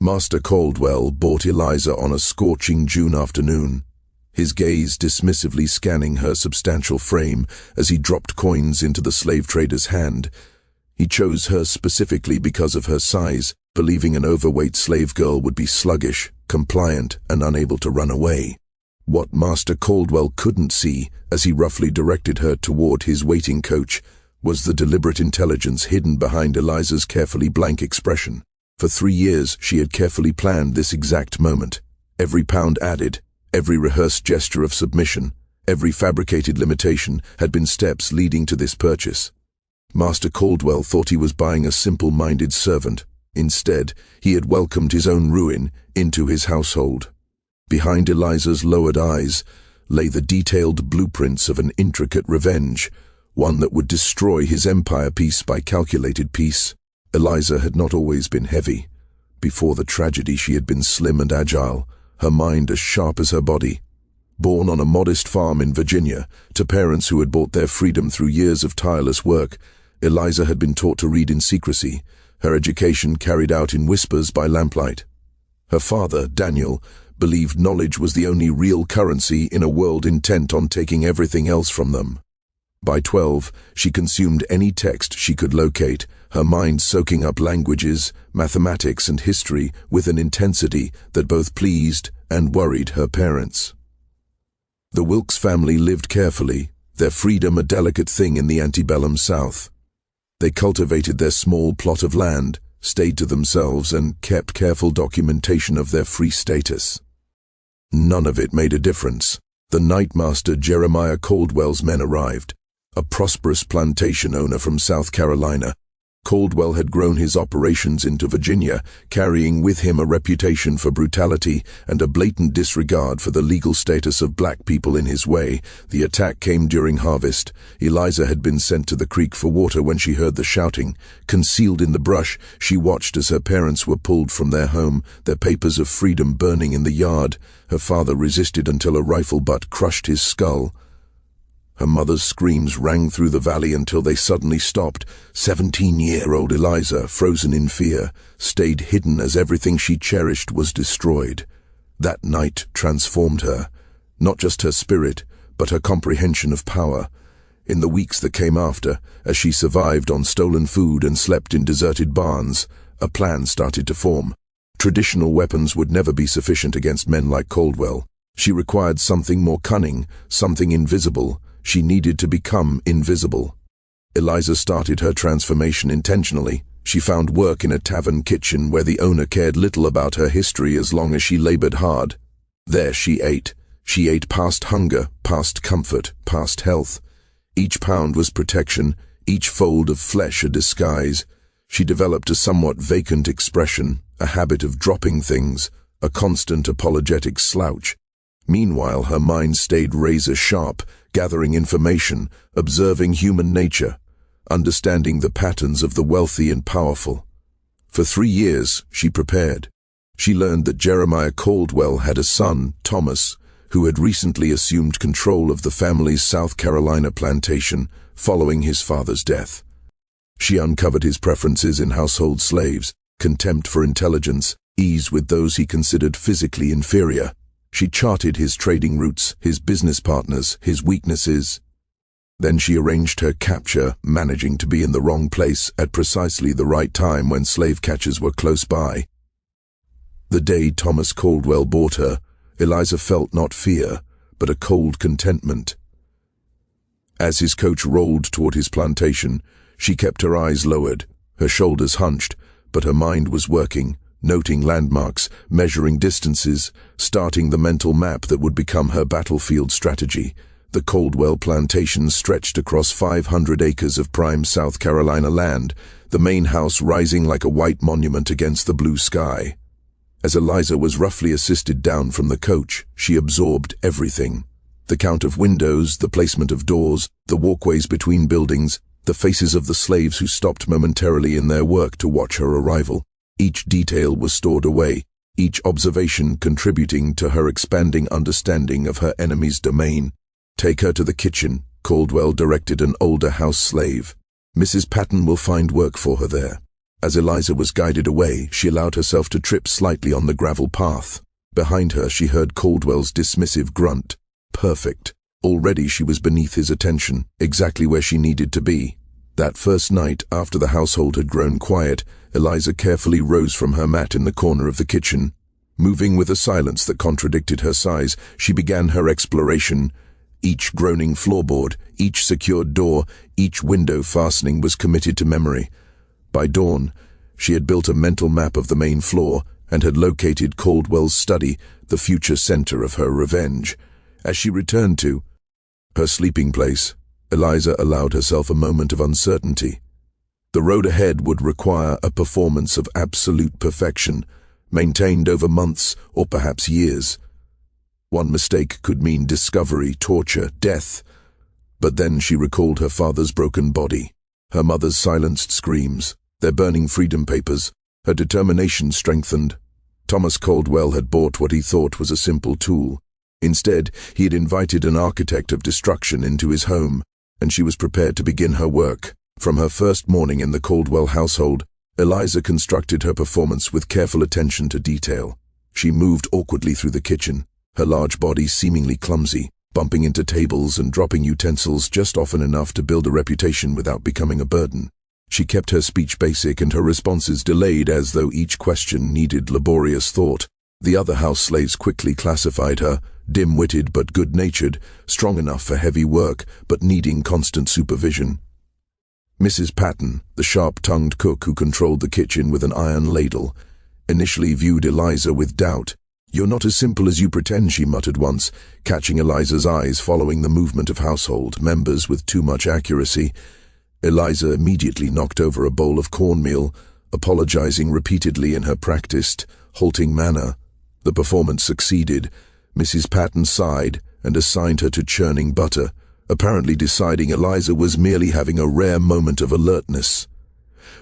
Master Caldwell brought Eliza on a scorching June afternoon, his gaze dismissively scanning her substantial frame as he dropped coins into the slave trader's hand. He chose her specifically because of her size, believing an overweight slave girl would be sluggish, compliant, and unable to run away. What Master Caldwell couldn't see, as he roughly directed her toward his waiting coach, was the deliberate intelligence hidden behind Eliza's carefully blank expression. For 3 years, she had carefully planned this exact moment. Every pound added, every rehearsed gesture of submission, every fabricated limitation had been steps leading to this purchase. Master Caldwell thought he was buying a simple-minded servant. Instead, he had welcomed his own ruin into his household. Behind Eliza's lowered eyes lay the detailed blueprints of an intricate revenge, one that would destroy his empire piece by calculated piece. Eliza had not always been heavy. Before the tragedy, she had been slim and agile, her mind as sharp as her body. Born on a modest farm in Virginia, to parents who had bought their freedom through years of tireless work, Eliza had been taught to read in secrecy, her education carried out in whispers by lamplight. Her father, Daniel, believed knowledge was the only real currency in a world intent on taking everything else from them. By 12, she consumed any text she could locate, her mind soaking up languages, mathematics, and history with an intensity that both pleased and worried her parents. The Wilkes family lived carefully, their freedom a delicate thing in the antebellum South. They cultivated their small plot of land, stayed to themselves, and kept careful documentation of their free status. None of it made a difference. The night Master Jeremiah Caldwell's men arrived, a prosperous plantation owner from South Carolina. Caldwell had grown his operations into Virginia, carrying with him a reputation for brutality and a blatant disregard for the legal status of black people in his way. The attack came during harvest. Eliza had been sent to the creek for water when she heard the shouting. Concealed in the brush, she watched as her parents were pulled from their home, their papers of freedom burning in the yard. Her father resisted until a rifle butt crushed his skull. Her mother's screams rang through the valley until they suddenly stopped. 17-year-old Eliza, frozen in fear, stayed hidden as everything she cherished was destroyed. That night transformed her, not just her spirit, but her comprehension of power. In the weeks that came after, as she survived on stolen food and slept in deserted barns, a plan started to form. Traditional weapons would never be sufficient against men like Caldwell. She required something more cunning, something invisible. She needed to become invisible. Eliza started her transformation intentionally. She found work in a tavern kitchen where the owner cared little about her history as long as she labored hard. There she ate. She ate past hunger, past comfort, past health. Each pound was protection, each fold of flesh a disguise. She developed a somewhat vacant expression, a habit of dropping things, a constant apologetic slouch. Meanwhile, her mind stayed razor-sharp, gathering information, observing human nature, understanding the patterns of the wealthy and powerful. For 3 years, she prepared. She learned that Jeremiah Caldwell had a son, Thomas, who had recently assumed control of the family's South Carolina plantation following his father's death. She uncovered his preferences in household slaves, contempt for intelligence, ease with those he considered physically inferior. She charted his trading routes, his business partners, his weaknesses. Then she arranged her capture, managing to be in the wrong place at precisely the right time when slave catchers were close by. The day Thomas Caldwell bought her, Eliza felt not fear, but a cold contentment. As his coach rolled toward his plantation, she kept her eyes lowered, her shoulders hunched, but her mind was working, noting landmarks, measuring distances, starting the mental map that would become her battlefield strategy. The Caldwell plantation stretched across 500 acres of prime South Carolina land, the main house rising like a white monument against the blue sky. As Eliza was roughly assisted down from the coach, she absorbed everything. The count of windows, the placement of doors, the walkways between buildings, the faces of the slaves who stopped momentarily in their work to watch her arrival. Each detail was stored away, each observation contributing to her expanding understanding of her enemy's domain. "Take her to the kitchen," Caldwell directed an older house slave. "Mrs. Patton will find work for her there." As Eliza was guided away, she allowed herself to trip slightly on the gravel path. Behind her, she heard Caldwell's dismissive grunt. Perfect. Already she was beneath his attention, exactly where she needed to be. That first night, after the household had grown quiet, Eliza carefully rose from her mat in the corner of the kitchen. Moving with a silence that contradicted her size, she began her exploration. Each groaning floorboard, each secured door, each window fastening was committed to memory. By dawn, she had built a mental map of the main floor and had located Caldwell's study, the future center of her revenge. As she returned to her sleeping place, Eliza allowed herself a moment of uncertainty. The road ahead would require a performance of absolute perfection, maintained over months or perhaps years. One mistake could mean discovery, torture, death. But then she recalled her father's broken body, her mother's silenced screams, their burning freedom papers. Her determination strengthened. Thomas Caldwell had bought what he thought was a simple tool. Instead, he had invited an architect of destruction into his home, and she was prepared to begin her work. From her first morning in the Caldwell household, Eliza constructed her performance with careful attention to detail. She moved awkwardly through the kitchen, her large body seemingly clumsy, bumping into tables and dropping utensils just often enough to build a reputation without becoming a burden. She kept her speech basic and her responses delayed, as though each question needed laborious thought. The other house slaves quickly classified her, dim-witted but good-natured, strong enough for heavy work but needing constant supervision. Mrs. Patton, the sharp-tongued cook who controlled the kitchen with an iron ladle, initially viewed Eliza with doubt. "You're not as simple as you pretend," she muttered once, catching Eliza's eyes following the movement of household members with too much accuracy. Eliza immediately knocked over a bowl of cornmeal, apologizing repeatedly in her practiced, halting manner. The performance succeeded. Mrs. Patton sighed and assigned her to churning butter, apparently deciding Eliza was merely having a rare moment of alertness.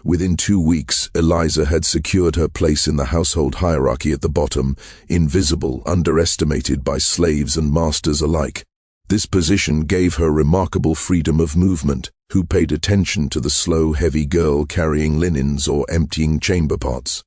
Within 2 weeks, Eliza had secured her place in the household hierarchy at the bottom, invisible, underestimated by slaves and masters alike. This position gave her remarkable freedom of movement, who paid attention to the slow, heavy girl carrying linens or emptying chamber pots,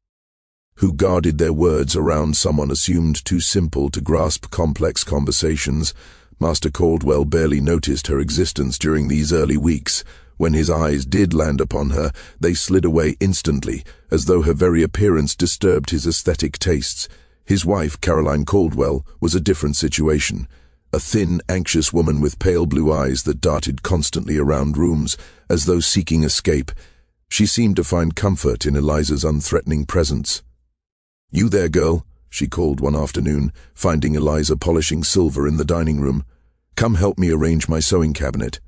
who guarded their words around someone assumed too simple to grasp complex conversations. Master Caldwell barely noticed her existence during these early weeks. When his eyes did land upon her, they slid away instantly, as though her very appearance disturbed his aesthetic tastes. His wife, Caroline Caldwell, was a different situation. A thin, anxious woman with pale blue eyes that darted constantly around rooms, as though seeking escape. She seemed to find comfort in Eliza's unthreatening presence. "You there, girl?" she called one afternoon, finding Eliza polishing silver in the dining room. "Come help me arrange my sewing cabinet."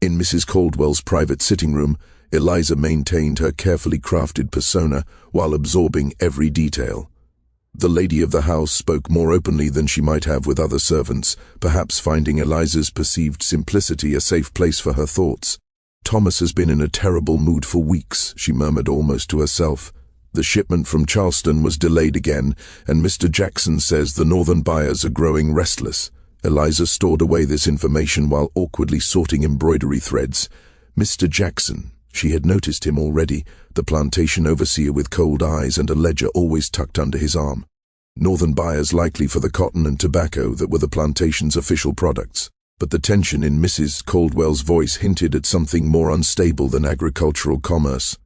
In Mrs. Caldwell's private sitting room, Eliza maintained her carefully crafted persona while absorbing every detail. The lady of the house spoke more openly than she might have with other servants, perhaps finding Eliza's perceived simplicity a safe place for her thoughts. "Thomas has been in a terrible mood for weeks," she murmured almost to herself. "The shipment from Charleston was delayed again, and Mr. Jackson says the northern buyers are growing restless." Eliza stored away this information while awkwardly sorting embroidery threads. Mr. Jackson. She had noticed him already, the plantation overseer with cold eyes and a ledger always tucked under his arm. Northern buyers likely for the cotton and tobacco that were the plantation's official products. But the tension in Mrs. Caldwell's voice hinted at something more unstable than agricultural commerce.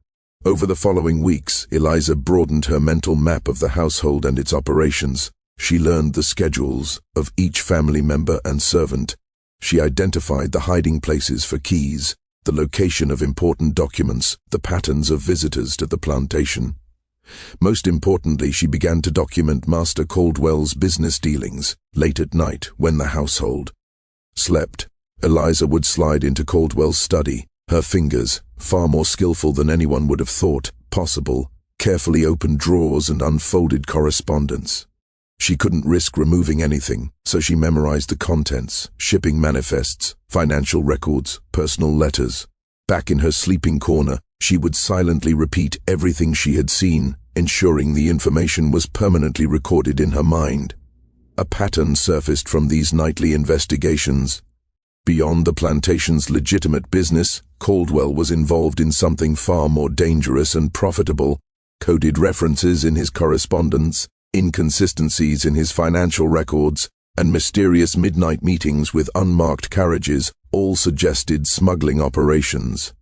Over the following weeks, Eliza broadened her mental map of the household and its operations. She learned the schedules of each family member and servant. She identified the hiding places for keys, the location of important documents, the patterns of visitors to the plantation. Most importantly, she began to document Master Caldwell's business dealings. Late at night, when the household slept, Eliza would slide into Caldwell's study. Her fingers, far more skillful than anyone would have thought possible, carefully opened drawers and unfolded correspondence. She couldn't risk removing anything, so she memorized the contents, shipping manifests, financial records, personal letters. Back in her sleeping corner, she would silently repeat everything she had seen, ensuring the information was permanently recorded in her mind. A pattern surfaced from these nightly investigations. Beyond the plantation's legitimate business, Caldwell was involved in something far more dangerous and profitable: coded references in his correspondence, inconsistencies in his financial records, and mysterious midnight meetings with unmarked carriages all suggested smuggling operations.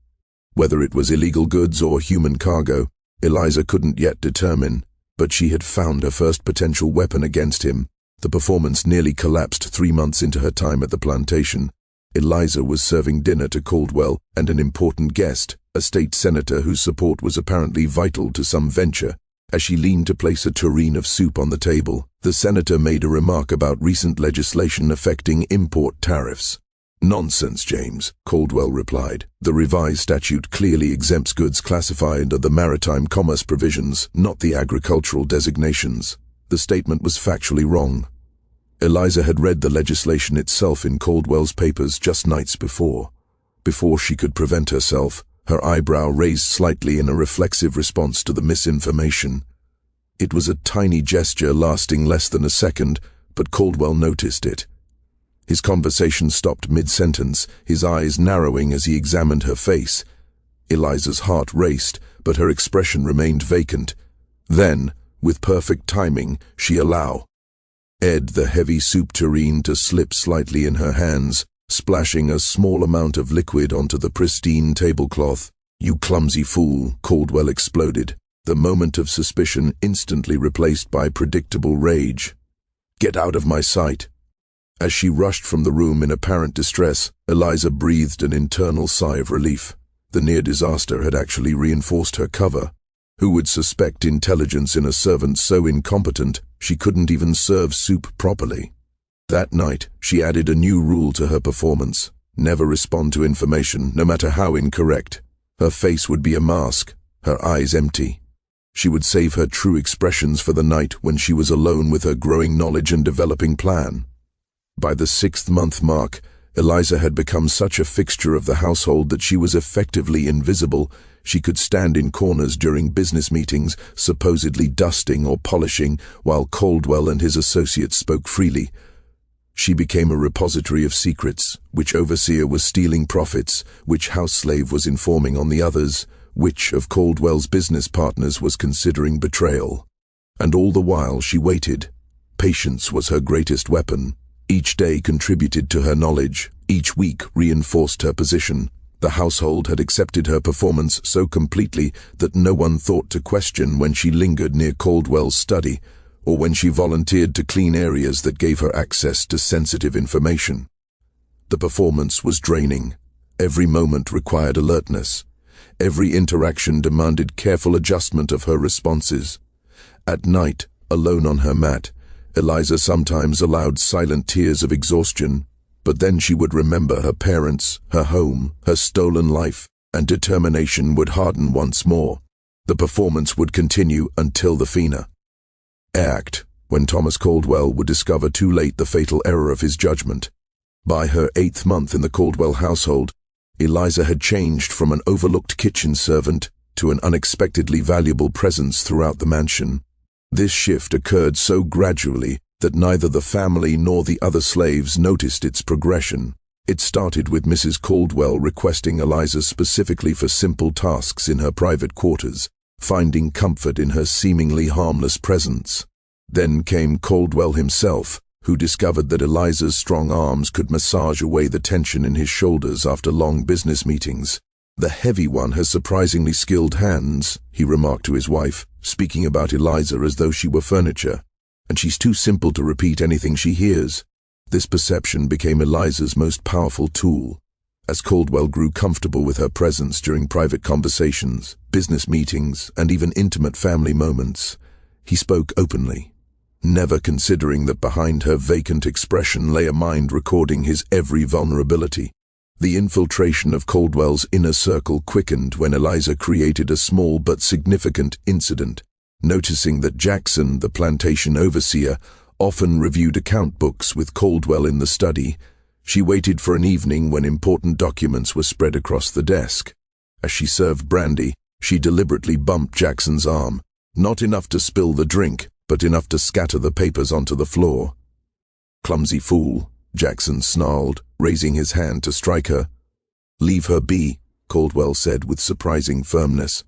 Whether it was illegal goods or human cargo, Eliza couldn't yet determine, but she had found her first potential weapon against him. The performance nearly collapsed 3 months into her time at the plantation. Eliza was serving dinner to Caldwell and an important guest, a state senator whose support was apparently vital to some venture. As she leaned to place a tureen of soup on the table, the senator made a remark about recent legislation affecting import tariffs. "Nonsense, James," Caldwell replied. "The revised statute clearly exempts goods classified under the maritime commerce provisions, not the agricultural designations." The statement was factually wrong. Eliza had read the legislation itself in Caldwell's papers just nights before. Before she could prevent herself, her eyebrow raised slightly in a reflexive response to the misinformation. It was a tiny gesture lasting less than a second, but Caldwell noticed it. His conversation stopped mid-sentence, his eyes narrowing as he examined her face. Eliza's heart raced, but her expression remained vacant. Then, with perfect timing, she allowed the heavy soup tureen to slip slightly in her hands, splashing a small amount of liquid onto the pristine tablecloth. "You clumsy fool," Caldwell exploded, the moment of suspicion instantly replaced by predictable rage. "Get out of my sight." As she rushed from the room in apparent distress, Eliza breathed an internal sigh of relief. The near disaster had actually reinforced her cover. Who would suspect intelligence in a servant so incompetent she couldn't even serve soup properly? That night, she added a new rule to her performance: never respond to information, no matter how incorrect. Her face would be a mask, her eyes empty. She would save her true expressions for the night when she was alone with her growing knowledge and developing plan. By the 6th-month mark, Eliza had become such a fixture of the household that she was effectively invisible. She could stand in corners during business meetings, supposedly dusting or polishing, while Caldwell and his associates spoke freely. She became a repository of secrets: which overseer was stealing profits, which house slave was informing on the others, which of Caldwell's business partners was considering betrayal. And all the while she waited. Patience was her greatest weapon. Each day contributed to her knowledge. Each week reinforced her position. The household had accepted her performance so completely that no one thought to question when she lingered near Caldwell's study, or when she volunteered to clean areas that gave her access to sensitive information. The performance was draining. Every moment required alertness. Every interaction demanded careful adjustment of her responses. At night, alone on her mat, Eliza sometimes allowed silent tears of exhaustion, but then she would remember her parents, her home, her stolen life, and determination would harden once more. The performance would continue until the fina act, when Thomas Caldwell would discover too late the fatal error of his judgment. By her 8th month in the Caldwell household, Eliza had changed from an overlooked kitchen servant to an unexpectedly valuable presence throughout the mansion. This shift occurred so gradually that neither the family nor the other slaves noticed its progression. It started with Mrs. Caldwell requesting Eliza specifically for simple tasks in her private quarters, finding comfort in her seemingly harmless presence. Then came Caldwell himself, who discovered that Eliza's strong arms could massage away the tension in his shoulders after long business meetings. "The heavy one has surprisingly skilled hands," he remarked to his wife, speaking about Eliza as though she were furniture, "and she's too simple to repeat anything she hears." This perception became Eliza's most powerful tool. As Caldwell grew comfortable with her presence during private conversations, business meetings, and even intimate family moments, he spoke openly, never considering that behind her vacant expression lay a mind recording his every vulnerability. The infiltration of Caldwell's inner circle quickened when Eliza created a small but significant incident. Noticing that Jackson, the plantation overseer, often reviewed account books with Caldwell in the study, she waited for an evening when important documents were spread across the desk. As she served brandy, she deliberately bumped Jackson's arm, not enough to spill the drink, but enough to scatter the papers onto the floor. "Clumsy fool," Jackson snarled, raising his hand to strike her. "Leave her be," Caldwell said with surprising firmness.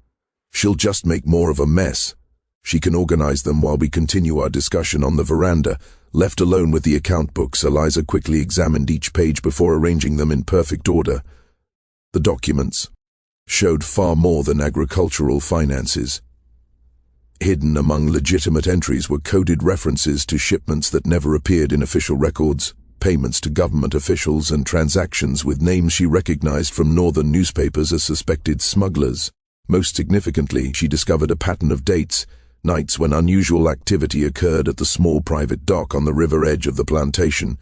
"She'll just make more of a mess. She can organize them while we continue our discussion on the veranda." Left alone with the account books, Eliza quickly examined each page before arranging them in perfect order. The documents showed far more than agricultural finances. Hidden among legitimate entries were coded references to shipments that never appeared in official records, payments to government officials, and transactions with names she recognized from northern newspapers as suspected smugglers. Most significantly, she discovered a pattern of dates, nights when unusual activity occurred at the small private dock on the river edge of the plantation.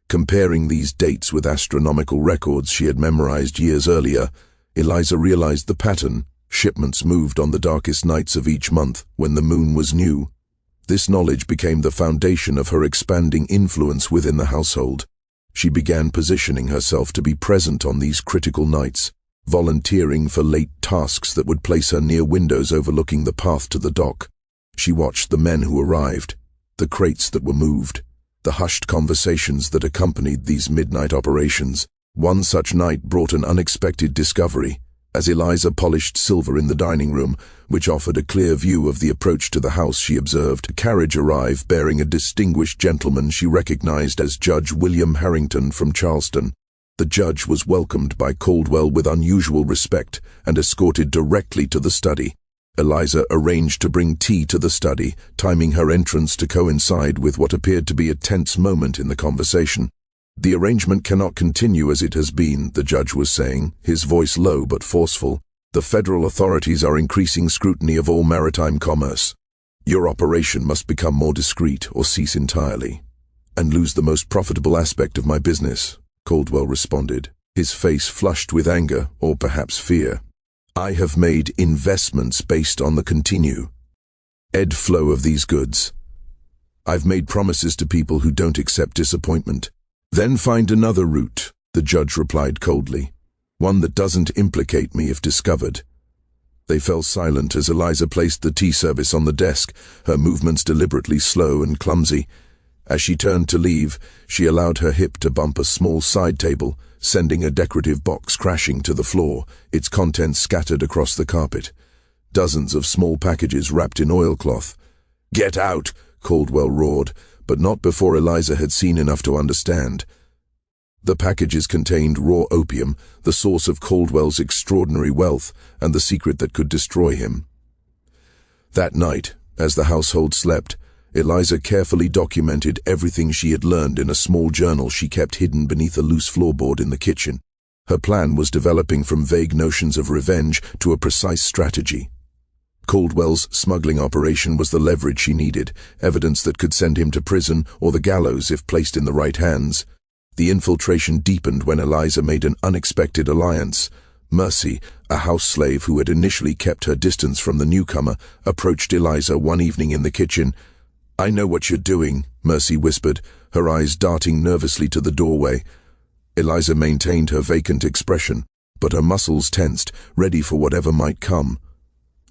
Comparing these dates with astronomical records she had memorized years earlier, Eliza realized the pattern. Shipments moved on the darkest nights of each month, when the moon was new. This knowledge became the foundation of her expanding influence within the household. She began positioning herself to be present on these critical nights, volunteering for late tasks that would place her near windows overlooking the path to the dock. She watched the men who arrived, the crates that were moved, the hushed conversations that accompanied these midnight operations. One such night brought an unexpected discovery. As Eliza polished silver in the dining room, which offered a clear view of the approach to the house, she observed a carriage arrive bearing a distinguished gentleman she recognized as Judge William Harrington from Charleston. The judge was welcomed by Caldwell with unusual respect and escorted directly to the study. Eliza arranged to bring tea to the study, timing her entrance to coincide with what appeared to be a tense moment in the conversation. "The arrangement cannot continue as it has been," the judge was saying, his voice low but forceful. "The federal authorities are increasing scrutiny of all maritime commerce. Your operation must become more discreet or cease entirely, and lose the most profitable aspect of my business," Caldwell responded, his face flushed with anger or perhaps fear. "I have made investments based on the continued flow of these goods. I've made promises to people who don't accept disappointment. Then find another route," the judge replied coldly. "One that doesn't implicate me if discovered." They fell silent as Eliza placed the tea service on the desk, her movements deliberately slow and clumsy. As she turned to leave, she allowed her hip to bump a small side table, sending a decorative box crashing to the floor, its contents scattered across the carpet. Dozens of small packages wrapped in oilcloth. "Get out!" Caldwell roared, but not before Eliza had seen enough to understand. The packages contained raw opium, the source of Caldwell's extraordinary wealth, and the secret that could destroy him. That night, as the household slept, Eliza carefully documented everything she had learned in a small journal she kept hidden beneath a loose floorboard in the kitchen. Her plan was developing from vague notions of revenge to a precise strategy. Caldwell's smuggling operation was the leverage she needed, evidence that could send him to prison or the gallows if placed in the right hands. The infiltration deepened when Eliza made an unexpected alliance. Mercy, a house slave who had initially kept her distance from the newcomer, approached Eliza one evening in the kitchen. "I know what you're doing," Mercy whispered, her eyes darting nervously to the doorway. Eliza maintained her vacant expression, but her muscles tensed, ready for whatever might come.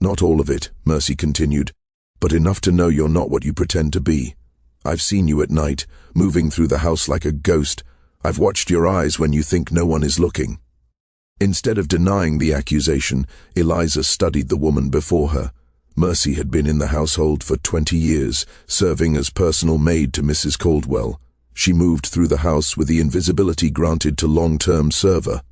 "Not all of it," Mercy continued, "but enough to know you're not what you pretend to be. I've seen you at night, moving through the house like a ghost. I've watched your eyes when you think no one is looking." Instead of denying the accusation, Eliza studied the woman before her. Mercy had been in the household for 20 years, serving as personal maid to Mrs. Caldwell. She moved through the house with the invisibility granted to long-term server.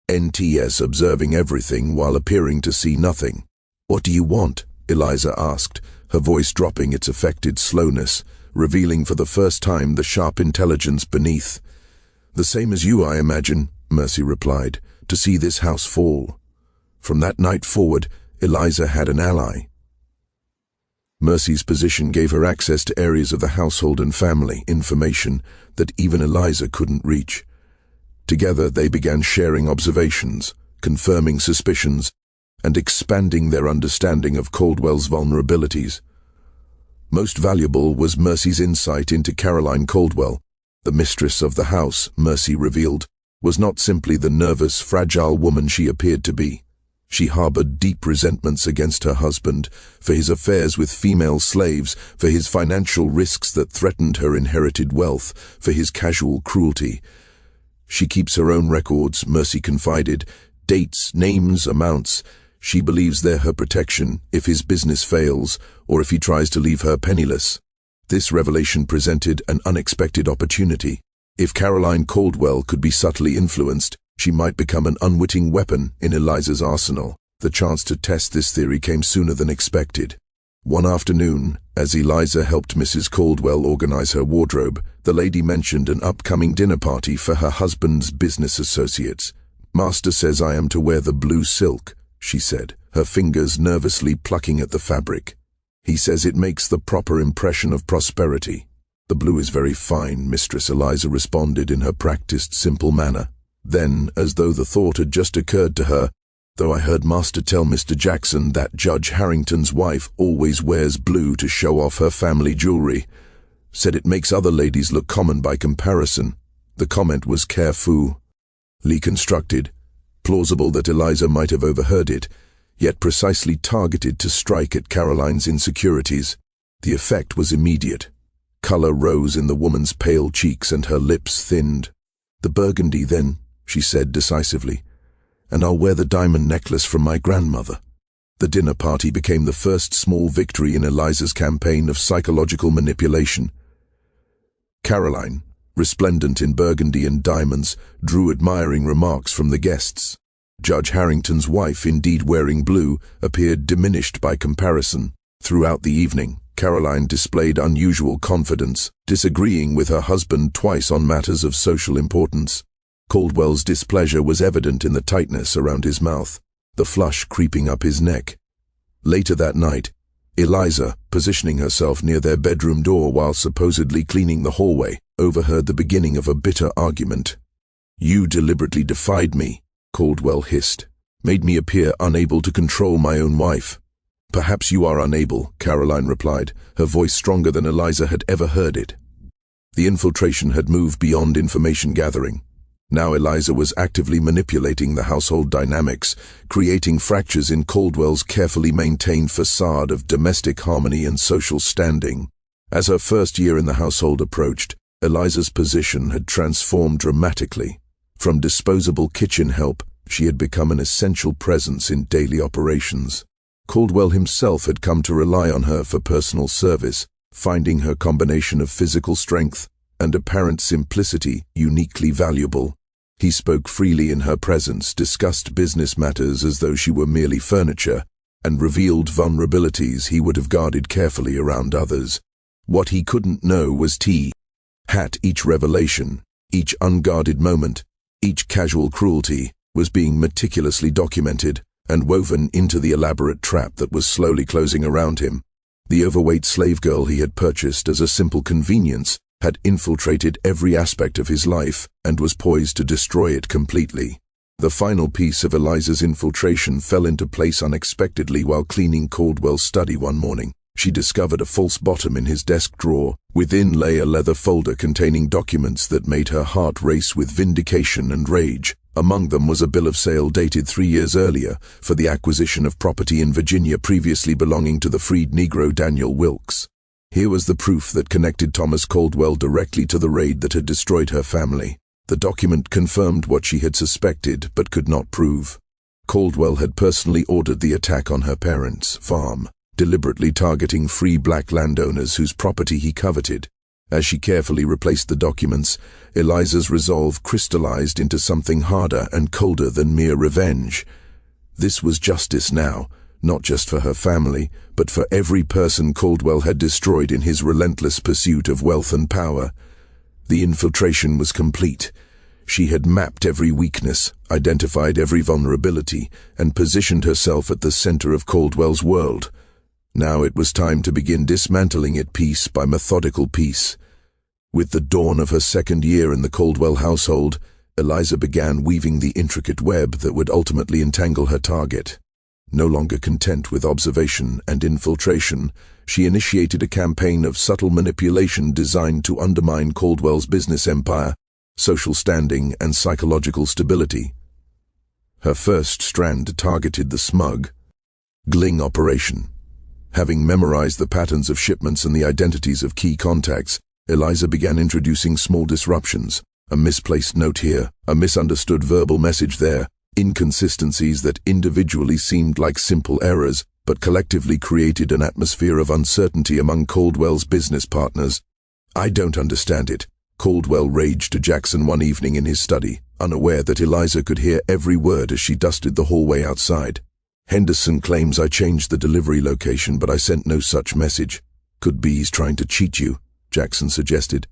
NTS observing everything while appearing to see nothing. "What do you want?" Eliza asked, her voice dropping its affected slowness, revealing for the first time the sharp intelligence beneath. "The same as you, I imagine," Mercy replied, "to see this house fall." From that night forward, Eliza had an ally. Mercy's position gave her access to areas of the household and family, information that even Eliza couldn't reach. Together they began sharing observations, confirming suspicions, and expanding their understanding of Caldwell's vulnerabilities. Most valuable was Mercy's insight into Caroline Caldwell. The mistress of the house, Mercy revealed, was not simply the nervous, fragile woman she appeared to be. She harbored deep resentments against her husband, for his affairs with female slaves, for his financial risks that threatened her inherited wealth, for his casual cruelty. She keeps her own records, Mercy confided, dates, names, amounts. She believes they're her protection if his business fails or if he tries to leave her penniless. This revelation presented an unexpected opportunity. If Caroline Caldwell could be subtly influenced, she might become an unwitting weapon in Eliza's arsenal. The chance to test this theory came sooner than expected. One afternoon, as Eliza helped Mrs. Caldwell organize her wardrobe, the lady mentioned an upcoming dinner party for her husband's business associates. "Master says I am to wear the blue silk," she said, her fingers nervously plucking at the fabric. "He says it makes the proper impression of prosperity." "The blue is very fine," Mistress Eliza responded in her practiced, simple manner. Then, as though the thought had just occurred to her, "Though I heard Master tell Mr. Jackson that Judge Harrington's wife always wears blue to show off her family jewelry. Said it makes other ladies look common by comparison." The comment was carefully constructed, plausible that Eliza might have overheard it, yet precisely targeted to strike at Caroline's insecurities. The effect was immediate. Color rose in the woman's pale cheeks and her lips thinned. "The burgundy, then," she said decisively. "And I'll wear the diamond necklace from my grandmother." The dinner party became the first small victory in Eliza's campaign of psychological manipulation. Caroline, resplendent in burgundy and diamonds, drew admiring remarks from the guests. Judge Harrington's wife, indeed wearing blue, appeared diminished by comparison. Throughout the evening, Caroline displayed unusual confidence, disagreeing with her husband twice on matters of social importance. Caldwell's displeasure was evident in the tightness around his mouth, the flush creeping up his neck. Later that night, Eliza, positioning herself near their bedroom door while supposedly cleaning the hallway, overheard the beginning of a bitter argument. "You deliberately defied me," Caldwell hissed, "made me appear unable to control my own wife." "Perhaps you are unable," Caroline replied, her voice stronger than Eliza had ever heard it. The infiltration had moved beyond information gathering. Now Eliza was actively manipulating the household dynamics, creating fractures in Caldwell's carefully maintained facade of domestic harmony and social standing. As her first year in the household approached, Eliza's position had transformed dramatically. From disposable kitchen help, she had become an essential presence in daily operations. Caldwell himself had come to rely on her for personal service, finding her combination of physical strength and apparent simplicity uniquely valuable. He spoke freely in her presence, discussed business matters as though she were merely furniture, and revealed vulnerabilities he would have guarded carefully around others. What he couldn't know was each revelation, each unguarded moment, each casual cruelty was being meticulously documented and woven into the elaborate trap that was slowly closing around him. The overweight slave girl he had purchased as a simple convenience had infiltrated every aspect of his life and was poised to destroy it completely. The final piece of Eliza's infiltration fell into place unexpectedly while cleaning Caldwell's study one morning. She discovered a false bottom in his desk drawer. Within lay a leather folder containing documents that made her heart race with vindication and rage. Among them was a bill of sale dated 3 years earlier for the acquisition of property in Virginia previously belonging to the freed Negro Daniel Wilkes. Here was the proof that connected Thomas Caldwell directly to the raid that had destroyed her family. The document confirmed what she had suspected but could not prove. Caldwell had personally ordered the attack on her parents' farm, deliberately targeting free black landowners whose property he coveted. As she carefully replaced the documents, Eliza's resolve crystallized into something harder and colder than mere revenge. This was justice now, not just for her family, but for every person Caldwell had destroyed in his relentless pursuit of wealth and power. The infiltration was complete. She had mapped every weakness, identified every vulnerability, and positioned herself at the center of Caldwell's world. Now it was time to begin dismantling it piece by methodical piece. With the dawn of her second year in the Caldwell household, Eliza began weaving the intricate web that would ultimately entangle her target. No longer content with observation and infiltration, she initiated a campaign of subtle manipulation designed to undermine Caldwell's business empire, social standing, and psychological stability. Her first strand targeted the smug gling operation. Having memorized the patterns of shipments and the identities of key contacts, Eliza began introducing small disruptions, A misplaced note here, a misunderstood verbal message there, inconsistencies that individually seemed like simple errors, but collectively created an atmosphere of uncertainty among Caldwell's business partners. "I don't understand it," Caldwell raged to Jackson one evening in his study, unaware that Eliza could hear every word as she dusted the hallway outside. "Henderson claims I changed the delivery location, but I sent no such message. Could be he's trying to cheat you," Jackson suggested.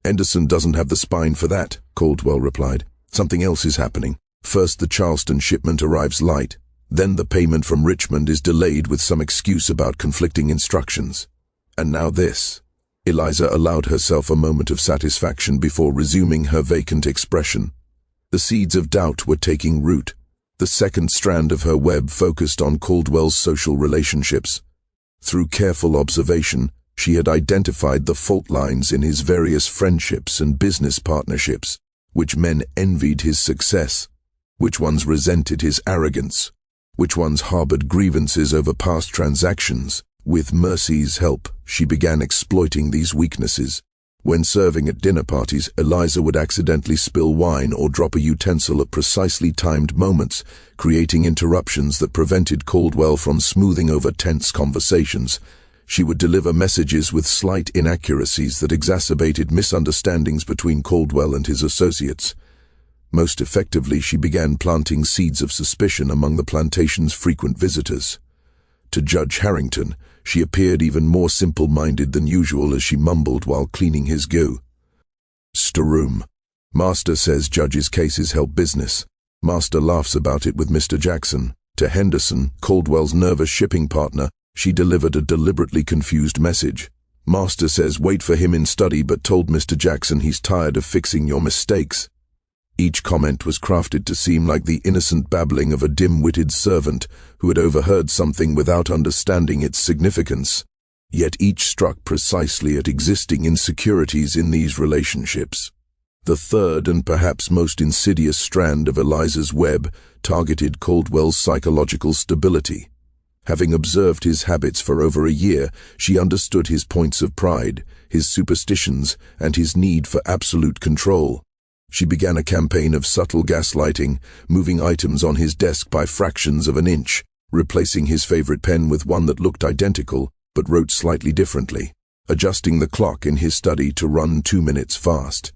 "Henderson doesn't have the spine for that," Caldwell replied. "Something else is happening. First the Charleston shipment arrives light. Then the payment from Richmond is delayed with some excuse about conflicting instructions. And now this." Eliza allowed herself a moment of satisfaction before resuming her vacant expression. The seeds of doubt were taking root. The second strand of her web focused on Caldwell's social relationships. Through careful observation, she had identified the fault lines in his various friendships and business partnerships. Which men envied his success? Which ones resented his arrogance? Which ones harbored grievances over past transactions? With Mercy's help, she began exploiting these weaknesses. When serving at dinner parties, Eliza would accidentally spill wine or drop a utensil at precisely timed moments, creating interruptions that prevented Caldwell from smoothing over tense conversations. She would deliver messages with slight inaccuracies that exacerbated misunderstandings between Caldwell and his associates. Most effectively, she began planting seeds of suspicion among the plantation's frequent visitors. To Judge Harrington, she appeared even more simple-minded than usual as she mumbled while cleaning his goo. "Staroom. Master says Judge's cases help business. Master laughs about it with Mr. Jackson." To Henderson, Caldwell's nervous shipping partner, she delivered a deliberately confused message. "Master says wait for him in study but told Mr. Jackson he's tired of fixing your mistakes." Each comment was crafted to seem like the innocent babbling of a dim-witted servant who had overheard something without understanding its significance. Yet each struck precisely at existing insecurities in these relationships. The third and perhaps most insidious strand of Eliza's web targeted Caldwell's psychological stability. Having observed his habits for over a year, she understood his points of pride, his superstitions, and his need for absolute control. She began a campaign of subtle gaslighting, moving items on his desk by fractions of an inch, replacing his favorite pen with one that looked identical but wrote slightly differently, adjusting the clock in his study to run 2 minutes fast.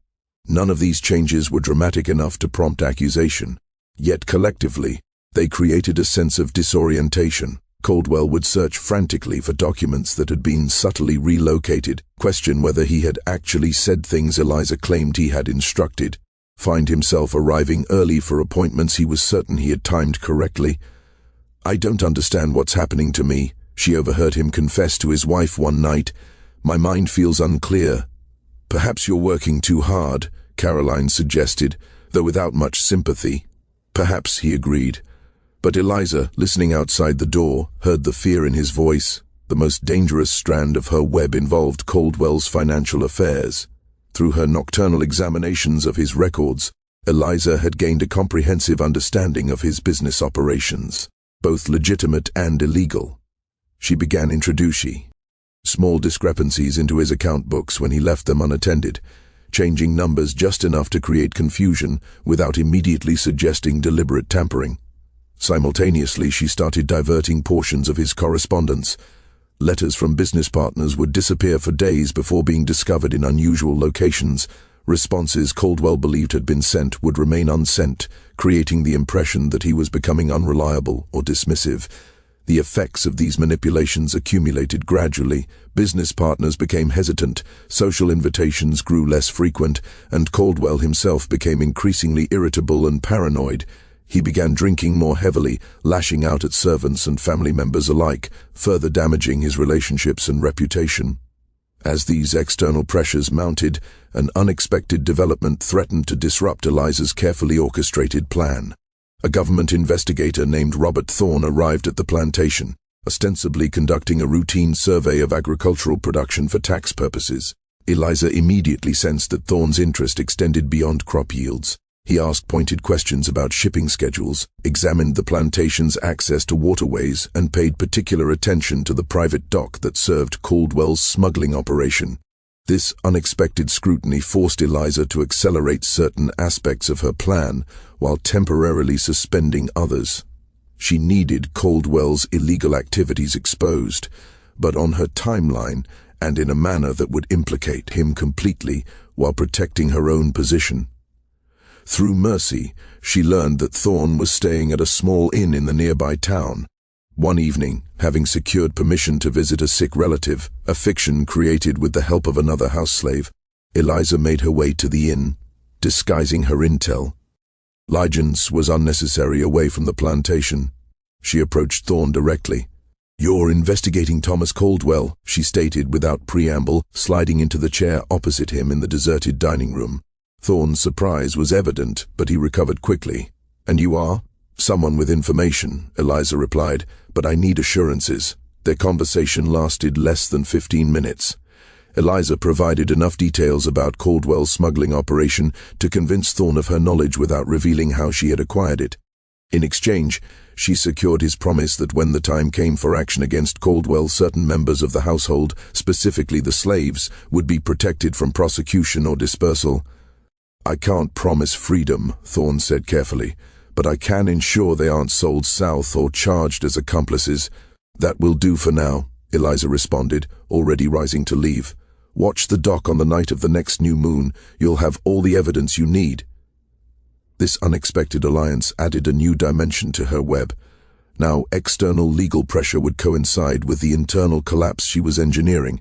None of these changes were dramatic enough to prompt accusation, yet collectively, they created a sense of disorientation. Caldwell would search frantically for documents that had been subtly relocated, question whether he had actually said things Eliza claimed he had instructed, find himself arriving early for appointments he was certain he had timed correctly. "I don't understand what's happening to me," she overheard him confess to his wife one night. "My mind feels unclear." "Perhaps you're working too hard," Caroline suggested, though without much sympathy. "Perhaps," he agreed. But Eliza, listening outside the door, heard the fear in his voice. The most dangerous strand of her web involved Caldwell's financial affairs. Through her nocturnal examinations of his records, Eliza had gained a comprehensive understanding of his business operations, both legitimate and illegal. She began introducing small discrepancies into his account books when he left them unattended, changing numbers just enough to create confusion without immediately suggesting deliberate tampering. Simultaneously, she started diverting portions of his correspondence. Letters from business partners would disappear for days before being discovered in unusual locations. Responses Caldwell believed had been sent would remain unsent, creating the impression that he was becoming unreliable or dismissive. The effects of these manipulations accumulated gradually. Business partners became hesitant, social invitations grew less frequent, and Caldwell himself became increasingly irritable and paranoid. He began drinking more heavily, lashing out at servants and family members alike, further damaging his relationships and reputation. As these external pressures mounted, an unexpected development threatened to disrupt Eliza's carefully orchestrated plan. A government investigator named Robert Thorne arrived at the plantation, ostensibly conducting a routine survey of agricultural production for tax purposes. Eliza immediately sensed that Thorne's interest extended beyond crop yields. He asked pointed questions about shipping schedules, examined the plantation's access to waterways, and paid particular attention to the private dock that served Caldwell's smuggling operation. This unexpected scrutiny forced Eliza to accelerate certain aspects of her plan while temporarily suspending others. She needed Caldwell's illegal activities exposed, but on her timeline and in a manner that would implicate him completely while protecting her own position. Through mercy, she learned that Thorne was staying at a small inn in the nearby town. One evening, having secured permission to visit a sick relative, a fiction created with the help of another house slave, Eliza made her way to the inn, disguising her intel. Legence was unnecessary away from the plantation. She approached Thorne directly. "You're investigating Thomas Caldwell," she stated without preamble, sliding into the chair opposite him in the deserted dining room. Thorne's surprise was evident, but he recovered quickly. "And you are?" "Someone with information," Eliza replied, "but I need assurances." Their conversation lasted less than 15 minutes. Eliza provided enough details about Caldwell's smuggling operation to convince Thorne of her knowledge without revealing how she had acquired it. In exchange, she secured his promise that when the time came for action against Caldwell, certain members of the household, specifically the slaves, would be protected from prosecution or dispersal. "I can't promise freedom," Thorne said carefully, "but I can ensure they aren't sold south or charged as accomplices." "That will do for now," Eliza responded, already rising to leave. "Watch the dock on the night of the next new moon. You'll have all the evidence you need." This unexpected alliance added a new dimension to her web. Now external legal pressure would coincide with the internal collapse she was engineering.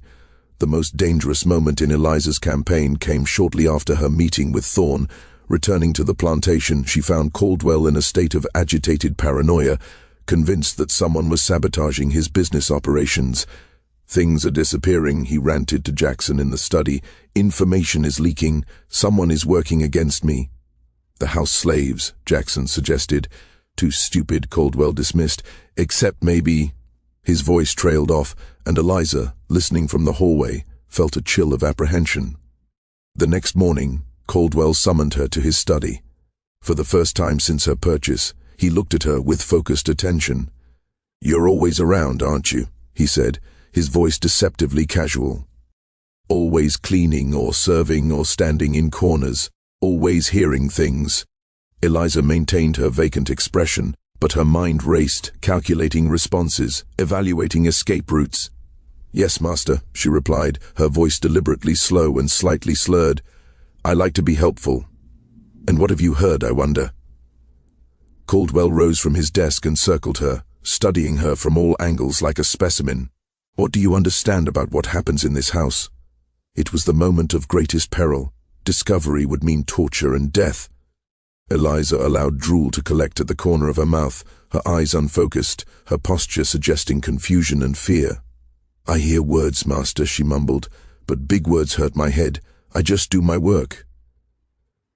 The most dangerous moment in Eliza's campaign came shortly after her meeting with Thorne. Returning to the plantation, she found Caldwell in a state of agitated paranoia, convinced that someone was sabotaging his business operations. "Things are disappearing," he ranted to Jackson in the study. "Information is leaking. Someone is working against me." "The house slaves," Jackson suggested. "Too stupid," Caldwell dismissed. "Except maybe—" His voice trailed off, and Eliza, listening from the hallway, felt a chill of apprehension. The next morning, Caldwell summoned her to his study. For the first time since her purchase, he looked at her with focused attention. "You're always around, aren't you?" he said, his voice deceptively casual. "Always cleaning or serving or standing in corners, always hearing things." Eliza maintained her vacant expression, but her mind raced, calculating responses, evaluating escape routes. "Yes, master," she replied, her voice deliberately slow and slightly slurred. "I like to be helpful. And what have you heard, I wonder?" Caldwell rose from his desk and circled her, studying her from all angles like a specimen. "What do you understand about what happens in this house?" It was the moment of greatest peril. Discovery would mean torture and death. Eliza allowed drool to collect at the corner of her mouth, her eyes unfocused, her posture suggesting confusion and fear. "I hear words, master," she mumbled, "but big words hurt my head. I just do my work."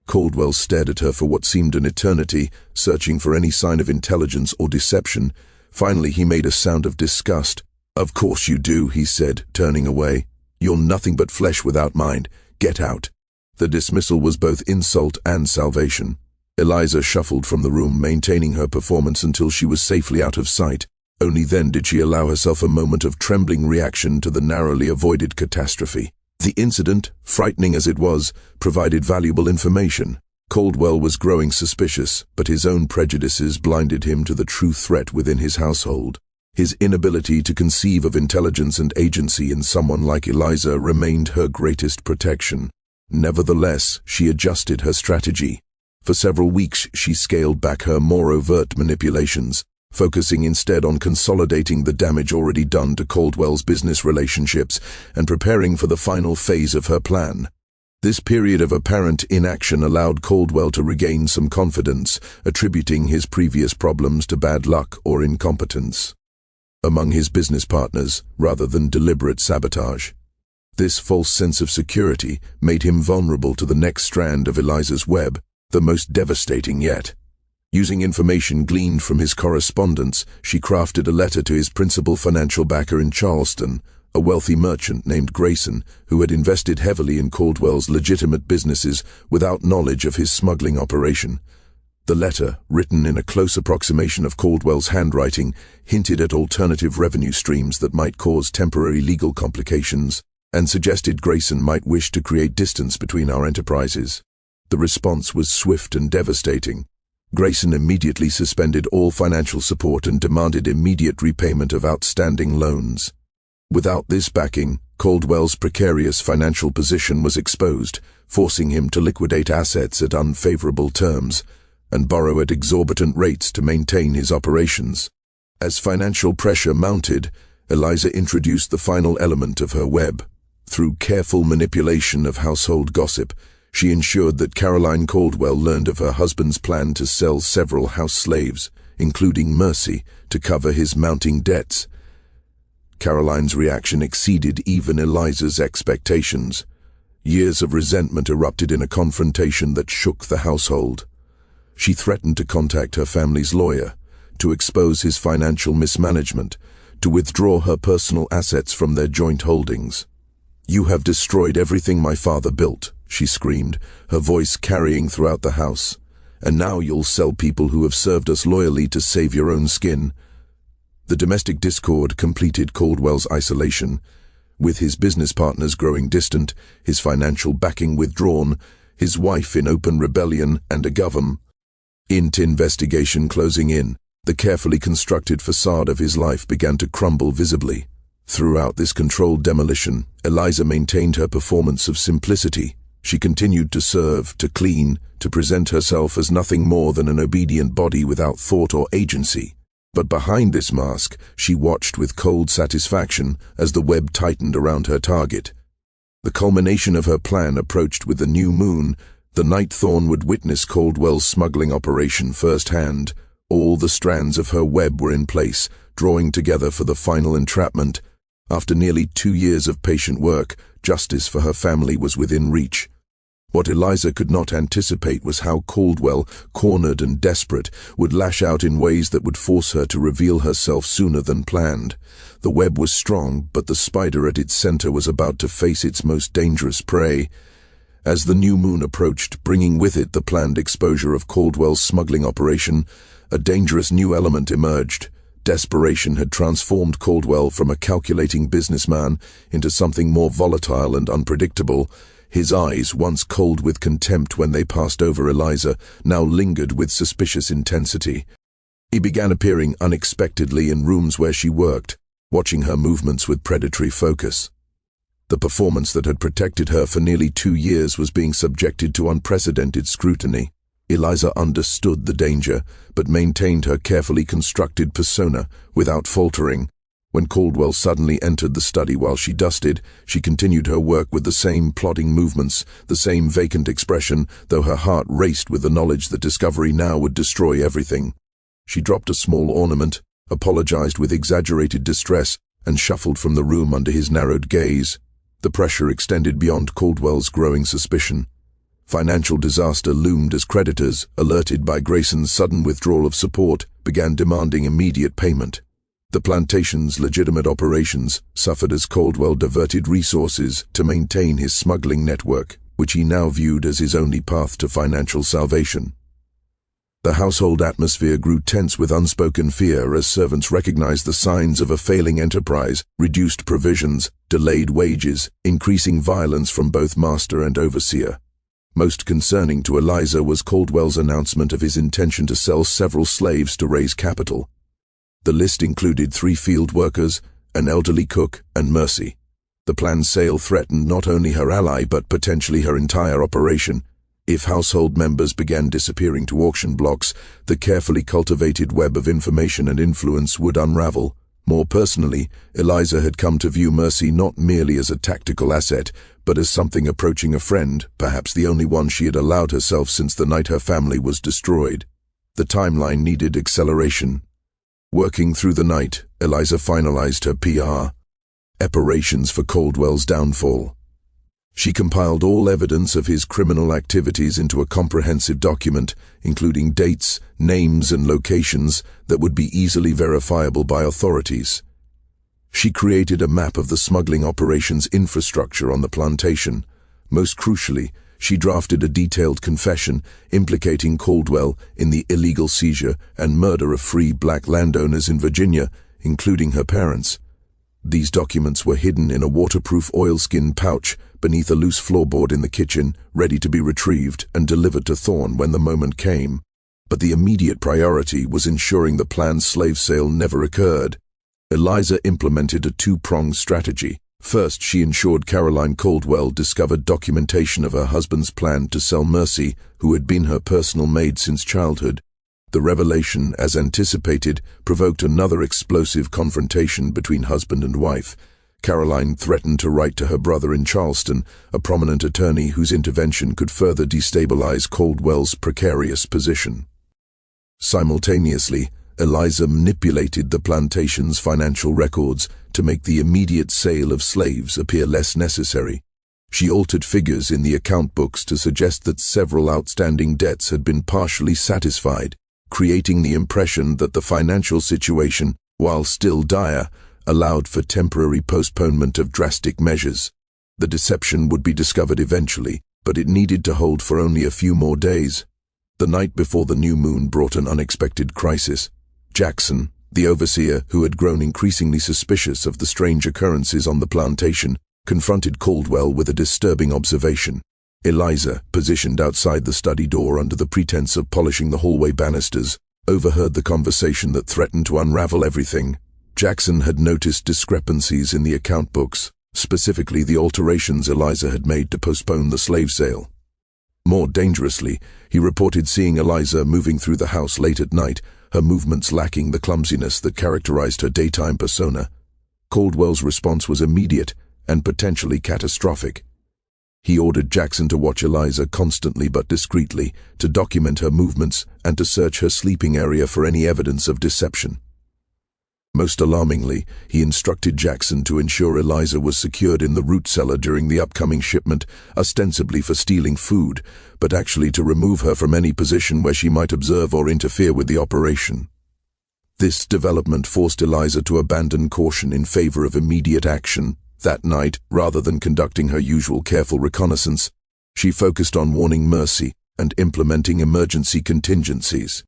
Caldwell stared at her for what seemed an eternity, searching for any sign of intelligence or deception. Finally, he made a sound of disgust. "Of course you do," he said, turning away. "You're nothing but flesh without mind. Get out." The dismissal was both insult and salvation. Eliza shuffled from the room, maintaining her performance until she was safely out of sight. Only then did she allow herself a moment of trembling reaction to the narrowly avoided catastrophe. The incident, frightening as it was, provided valuable information. Caldwell was growing suspicious, but his own prejudices blinded him to the true threat within his household. His inability to conceive of intelligence and agency in someone like Eliza remained her greatest protection. Nevertheless, she adjusted her strategy. For several weeks, she scaled back her more overt manipulations, focusing instead on consolidating the damage already done to Caldwell's business relationships and preparing for the final phase of her plan. This period of apparent inaction allowed Caldwell to regain some confidence, attributing his previous problems to bad luck or incompetence among his business partners rather than deliberate sabotage. This false sense of security made him vulnerable to the next strand of Eliza's web, the most devastating yet. Using information gleaned from his correspondence, she crafted a letter to his principal financial backer in Charleston, a wealthy merchant named Grayson, who had invested heavily in Caldwell's legitimate businesses without knowledge of his smuggling operation. The letter, written in a close approximation of Caldwell's handwriting, hinted at alternative revenue streams that might cause temporary legal complications. and suggested Grayson might wish to create distance between our enterprises. The response was swift and devastating. Grayson immediately suspended all financial support and demanded immediate repayment of outstanding loans. Without this backing, Caldwell's precarious financial position was exposed, forcing him to liquidate assets at unfavorable terms and borrow at exorbitant rates to maintain his operations. As financial pressure mounted, Eliza introduced the final element of her web. Through careful manipulation of household gossip, she ensured that Caroline Caldwell learned of her husband's plan to sell several house slaves, including Mercy, to cover his mounting debts. Caroline's reaction exceeded even Eliza's expectations. Years of resentment erupted in a confrontation that shook the household. She threatened to contact her family's lawyer, to expose his financial mismanagement, to withdraw her personal assets from their joint holdings. "You have destroyed everything my father built," she screamed, her voice carrying throughout the house. "And now you'll sell people who have served us loyally to save your own skin." The domestic discord completed Caldwell's isolation. With his business partners growing distant, his financial backing withdrawn, his wife in open rebellion and a government investigation closing in, the carefully constructed facade of his life began to crumble visibly. Throughout this controlled demolition, Eliza maintained her performance of simplicity. She continued to serve, to clean, to present herself as nothing more than an obedient body without thought or agency. But behind this mask, she watched with cold satisfaction as the web tightened around her target. The culmination of her plan approached with the new moon. The night Thorn would witness Caldwell's smuggling operation firsthand. All the strands of her web were in place, drawing together for the final entrapment. After nearly 2 years of patient work, justice for her family was within reach. What Eliza could not anticipate was how Caldwell, cornered and desperate, would lash out in ways that would force her to reveal herself sooner than planned. The web was strong, but the spider at its center was about to face its most dangerous prey. As the new moon approached, bringing with it the planned exposure of Caldwell's smuggling operation, a dangerous new element emerged. Desperation had transformed Caldwell from a calculating businessman into something more volatile and unpredictable. His eyes, once cold with contempt when they passed over Eliza, now lingered with suspicious intensity. He began appearing unexpectedly in rooms where she worked, watching her movements with predatory focus. The performance that had protected her for nearly 2 years was being subjected to unprecedented scrutiny. Eliza understood the danger, but maintained her carefully constructed persona without faltering. When Caldwell suddenly entered the study while she dusted, she continued her work with the same plodding movements, the same vacant expression, though her heart raced with the knowledge that discovery now would destroy everything. She dropped a small ornament, apologized with exaggerated distress, and shuffled from the room under his narrowed gaze. The pressure extended beyond Caldwell's growing suspicion. Financial disaster loomed as creditors, alerted by Grayson's sudden withdrawal of support, began demanding immediate payment. The plantation's legitimate operations suffered as Caldwell diverted resources to maintain his smuggling network, which he now viewed as his only path to financial salvation. The household atmosphere grew tense with unspoken fear as servants recognized the signs of a failing enterprise: reduced provisions, delayed wages, increasing violence from both master and overseer. Most concerning to Eliza was Caldwell's announcement of his intention to sell several slaves to raise capital. The list included 3 field workers, an elderly cook, and Mercy. The planned sale threatened not only her ally but potentially her entire operation. If household members began disappearing to auction blocks, the carefully cultivated web of information and influence would unravel. More personally, Eliza had come to view Mercy not merely as a tactical asset, but as something approaching a friend, perhaps the only one she had allowed herself since the night her family was destroyed. The timeline needed acceleration. Working through the night, Eliza finalized her PR preparations for Caldwell's downfall. She compiled all evidence of his criminal activities into a comprehensive document, including dates, names, and locations that would be easily verifiable by authorities. She created a map of the smuggling operations infrastructure on the plantation. Most crucially, she drafted a detailed confession implicating Caldwell in the illegal seizure and murder of free black landowners in Virginia, including her parents. These documents were hidden in a waterproof oilskin pouch beneath a loose floorboard in the kitchen, ready to be retrieved and delivered to Thorne when the moment came. But the immediate priority was ensuring the planned slave sale never occurred. Eliza implemented a two-pronged strategy. First, she ensured Caroline Caldwell discovered documentation of her husband's plan to sell Mercy, who had been her personal maid since childhood. The revelation, as anticipated, provoked another explosive confrontation between husband and wife. Caroline threatened to write to her brother in Charleston, a prominent attorney whose intervention could further destabilize Caldwell's precarious position. Simultaneously, Eliza manipulated the plantation's financial records to make the immediate sale of slaves appear less necessary. She altered figures in the account books to suggest that several outstanding debts had been partially satisfied, creating the impression that the financial situation, while still dire, allowed for temporary postponement of drastic measures. The deception would be discovered eventually, but it needed to hold for only a few more days. The night before the new moon brought an unexpected crisis. Jackson, the overseer, who had grown increasingly suspicious of the strange occurrences on the plantation, confronted Caldwell with a disturbing observation. Eliza, positioned outside the study door under the pretense of polishing the hallway banisters, overheard the conversation that threatened to unravel everything. Jackson had noticed discrepancies in the account books, specifically the alterations Eliza had made to postpone the slave sale. More dangerously, he reported seeing Eliza moving through the house late at night, her movements lacking the clumsiness that characterized her daytime persona. Caldwell's response was immediate and potentially catastrophic. He ordered Jackson to watch Eliza constantly but discreetly, to document her movements, and to search her sleeping area for any evidence of deception. Most alarmingly, he instructed Jackson to ensure Eliza was secured in the root cellar during the upcoming shipment, ostensibly for stealing food, but actually to remove her from any position where she might observe or interfere with the operation. This development forced Eliza to abandon caution in favor of immediate action. That night, rather than conducting her usual careful reconnaissance, she focused on warning Mercy and implementing emergency contingencies.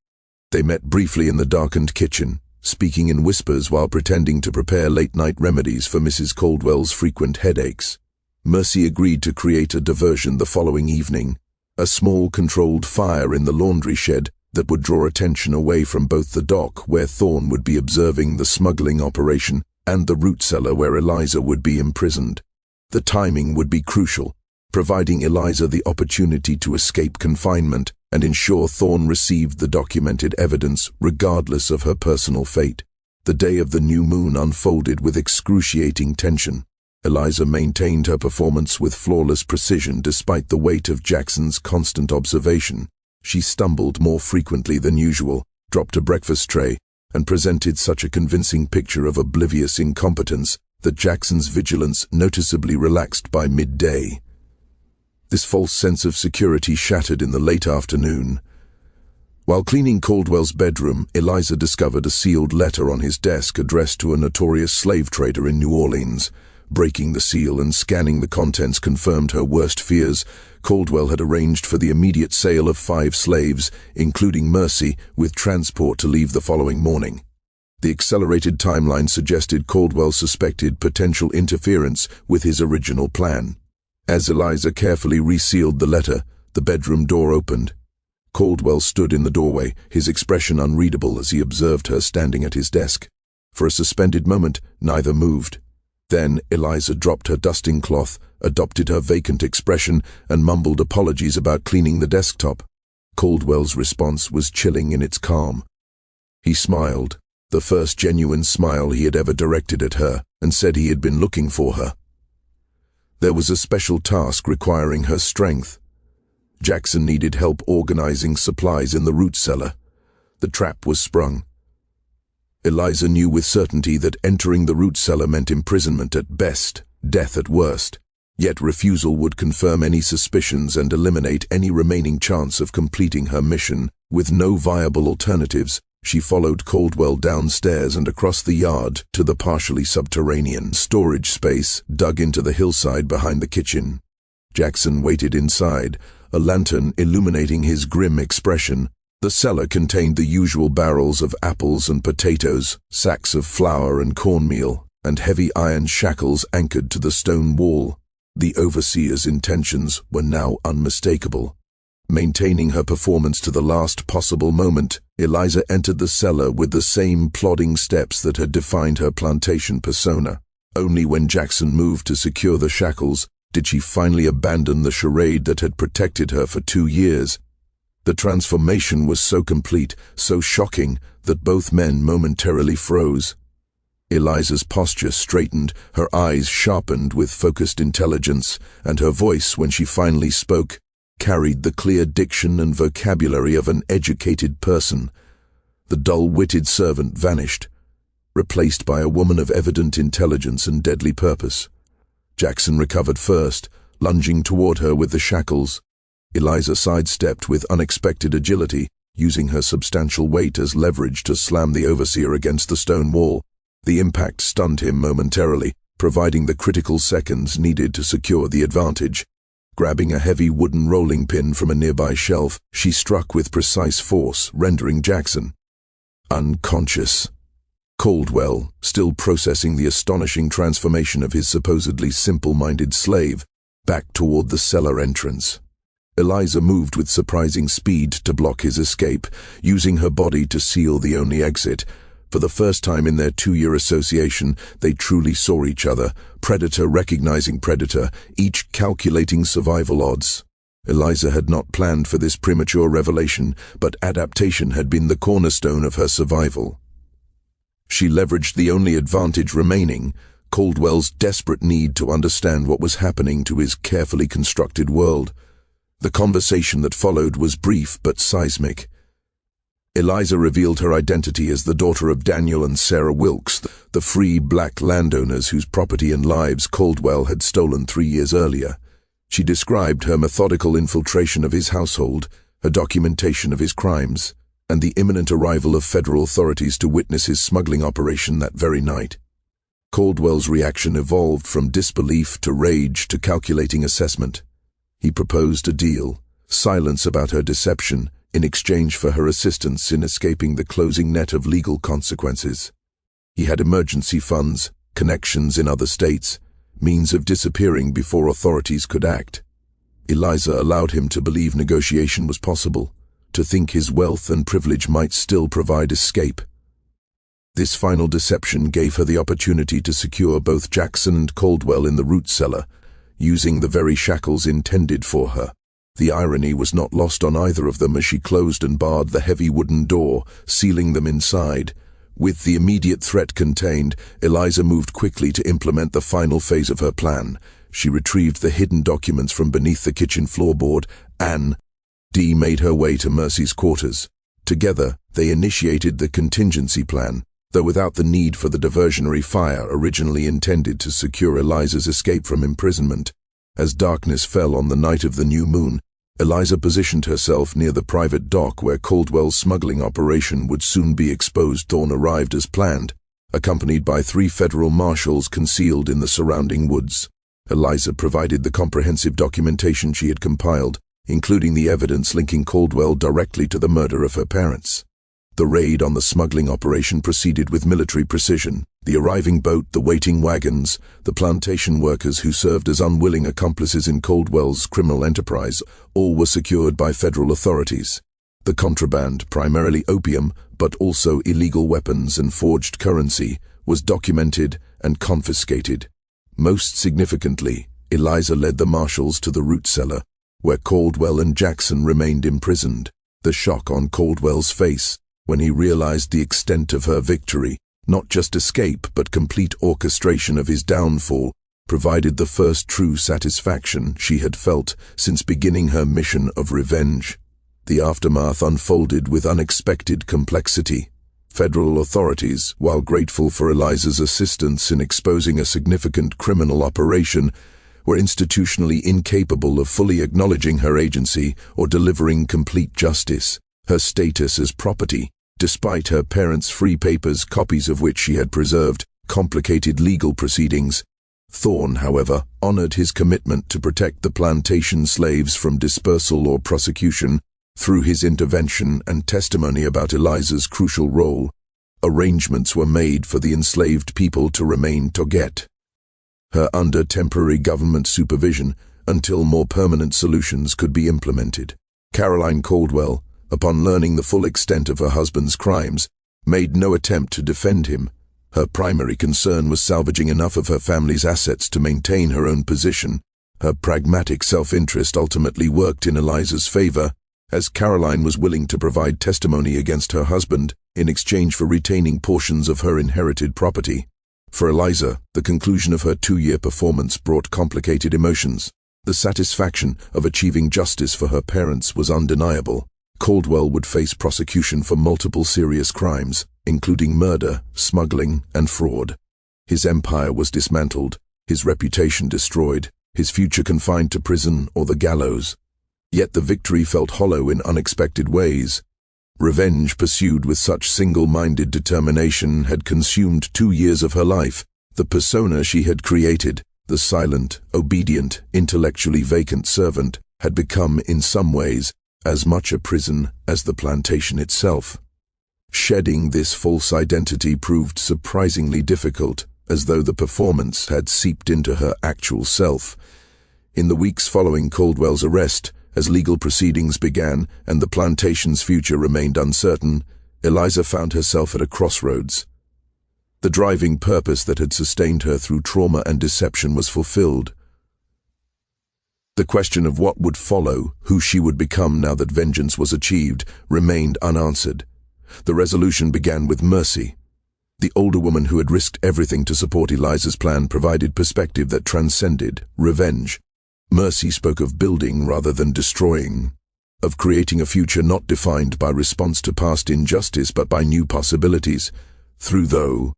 They met briefly in the darkened kitchen, speaking in whispers while pretending to prepare late-night remedies for Mrs. Caldwell's frequent headaches. Mercy agreed to create a diversion the following evening, a small controlled fire in the laundry shed that would draw attention away from both the dock, where Thorne would be observing the smuggling operation, and the root cellar where Eliza would be imprisoned. The timing would be crucial, providing Eliza the opportunity to escape confinement and ensure Thorne received the documented evidence regardless of her personal fate. The day of the new moon unfolded with excruciating tension. Eliza maintained her performance with flawless precision despite the weight of Jackson's constant observation. She stumbled more frequently than usual, dropped a breakfast tray, and presented such a convincing picture of oblivious incompetence that Jackson's vigilance noticeably relaxed by midday. This false sense of security shattered in the late afternoon. While cleaning Caldwell's bedroom, Eliza discovered a sealed letter on his desk addressed to a notorious slave trader in New Orleans. Breaking the seal and scanning the contents confirmed her worst fears. Caldwell had arranged for the immediate sale of 5 slaves, including Mercy, with transport to leave the following morning. The accelerated timeline suggested Caldwell suspected potential interference with his original plan. As Eliza carefully resealed the letter, the bedroom door opened. Caldwell stood in the doorway, his expression unreadable as he observed her standing at his desk. For a suspended moment, neither moved. Then Eliza dropped her dusting cloth, adopted her vacant expression, and mumbled apologies about cleaning the desktop. Caldwell's response was chilling in its calm. He smiled, the first genuine smile he had ever directed at her, and said he had been looking for her. There was a special task requiring her strength. Jackson needed help organizing supplies in the root cellar. The trap was sprung. Eliza knew with certainty that entering the root cellar meant imprisonment at best, death at worst. Yet refusal would confirm any suspicions and eliminate any remaining chance of completing her mission. With no viable alternatives, she followed Caldwell downstairs and across the yard to the partially subterranean storage space dug into the hillside behind the kitchen. Jackson waited inside, a lantern illuminating his grim expression. The cellar contained the usual barrels of apples and potatoes, sacks of flour and cornmeal, and heavy iron shackles anchored to the stone wall. The overseer's intentions were now unmistakable. Maintaining her performance to the last possible moment, Eliza entered the cellar with the same plodding steps that had defined her plantation persona. Only when Jackson moved to secure the shackles did she finally abandon the charade that had protected her for 2 years. The transformation was so complete, so shocking, that both men momentarily froze. Eliza's posture straightened, her eyes sharpened with focused intelligence, and her voice, when she finally spoke, carried the clear diction and vocabulary of an educated person. The dull-witted servant vanished, replaced by a woman of evident intelligence and deadly purpose. Jackson recovered first, lunging toward her with the shackles. Eliza sidestepped with unexpected agility, using her substantial weight as leverage to slam the overseer against the stone wall. The impact stunned him momentarily, providing the critical seconds needed to secure the advantage. Grabbing a heavy wooden rolling pin from a nearby shelf, she struck with precise force, rendering Jackson unconscious. Caldwell, still processing the astonishing transformation of his supposedly simple-minded slave, backed toward the cellar entrance. Eliza moved with surprising speed to block his escape, using her body to seal the only exit. For the first time in their 2-year association, they truly saw each other, predator recognizing predator, each calculating survival odds. Eliza had not planned for this premature revelation, but adaptation had been the cornerstone of her survival. She leveraged the only advantage remaining, Caldwell's desperate need to understand what was happening to his carefully constructed world. The conversation that followed was brief but seismic. Eliza revealed her identity as the daughter of Daniel and Sarah Wilkes, the free black landowners whose property and lives Caldwell had stolen 3 years earlier. She described her methodical infiltration of his household, her documentation of his crimes, and the imminent arrival of federal authorities to witness his smuggling operation that very night. Caldwell's reaction evolved from disbelief to rage to calculating assessment. He proposed a deal, silence about her deception, in exchange for her assistance in escaping the closing net of legal consequences. He had emergency funds, connections in other states, means of disappearing before authorities could act. Eliza allowed him to believe negotiation was possible, to think his wealth and privilege might still provide escape. This final deception gave her the opportunity to secure both Jackson and Caldwell in the root cellar, using the very shackles intended for her. The irony was not lost on either of them as she closed and barred the heavy wooden door, sealing them inside. With the immediate threat contained, Eliza moved quickly to implement the final phase of her plan. She retrieved the hidden documents from beneath the kitchen floorboard. Anne D. made her way to Mercy's quarters. Together, they initiated the contingency plan, though without the need for the diversionary fire originally intended to secure Eliza's escape from imprisonment. As darkness fell on the night of the new moon, Eliza positioned herself near the private dock where Caldwell's smuggling operation would soon be exposed. Thorne arrived as planned, accompanied by 3 federal marshals concealed in the surrounding woods. Eliza provided the comprehensive documentation she had compiled, including the evidence linking Caldwell directly to the murder of her parents. The raid on the smuggling operation proceeded with military precision. The arriving boat, the waiting wagons, the plantation workers who served as unwilling accomplices in Caldwell's criminal enterprise, all were secured by federal authorities. The contraband, primarily opium, but also illegal weapons and forged currency, was documented and confiscated. Most significantly, Eliza led the marshals to the root cellar, where Caldwell and Jackson remained imprisoned. The shock on Caldwell's face, when he realized the extent of her victory, not just escape but complete orchestration of his downfall, provided the first true satisfaction she had felt since beginning her mission of revenge. The aftermath unfolded with unexpected complexity. Federal authorities, while grateful for Eliza's assistance in exposing a significant criminal operation, were institutionally incapable of fully acknowledging her agency or delivering complete justice. Her status as property, despite her parents' free papers, copies of which she had preserved, complicated legal proceedings. Thorne, however, honored his commitment to protect the plantation slaves from dispersal or prosecution through his intervention and testimony about Eliza's crucial role. arrangements were made for the enslaved people to remain toget, under temporary government supervision until more permanent solutions could be implemented. Caroline Caldwell, upon learning the full extent of her husband's crimes, made no attempt to defend him. Her primary concern was salvaging enough of her family's assets to maintain her own position. Her pragmatic self-interest ultimately worked in Eliza's favor, as Caroline was willing to provide testimony against her husband in exchange for retaining portions of her inherited property. For Eliza, the conclusion of her 2-year performance brought complicated emotions. The satisfaction of achieving justice for her parents was undeniable. Caldwell would face prosecution for multiple serious crimes, including murder, smuggling, and fraud. His empire was dismantled, his reputation destroyed, his future confined to prison or the gallows. Yet the victory felt hollow in unexpected ways. Revenge pursued with such single-minded determination had consumed 2 years of her life. The persona she had created, the silent, obedient, intellectually vacant servant, had become, in some ways, as much a prison as the plantation itself. Shedding this false identity proved surprisingly difficult, as though the performance had seeped into her actual self. In the weeks following Caldwell's arrest, as legal proceedings began and the plantation's future remained uncertain, Eliza found herself at a crossroads. The driving purpose that had sustained her through trauma and deception was fulfilled. The question of what would follow, who she would become now that vengeance was achieved, remained unanswered. The resolution began with Mercy. The older woman who had risked everything to support Eliza's plan provided perspective that transcended revenge. Mercy spoke of building rather than destroying, of creating a future not defined by response to past injustice but by new possibilities. Through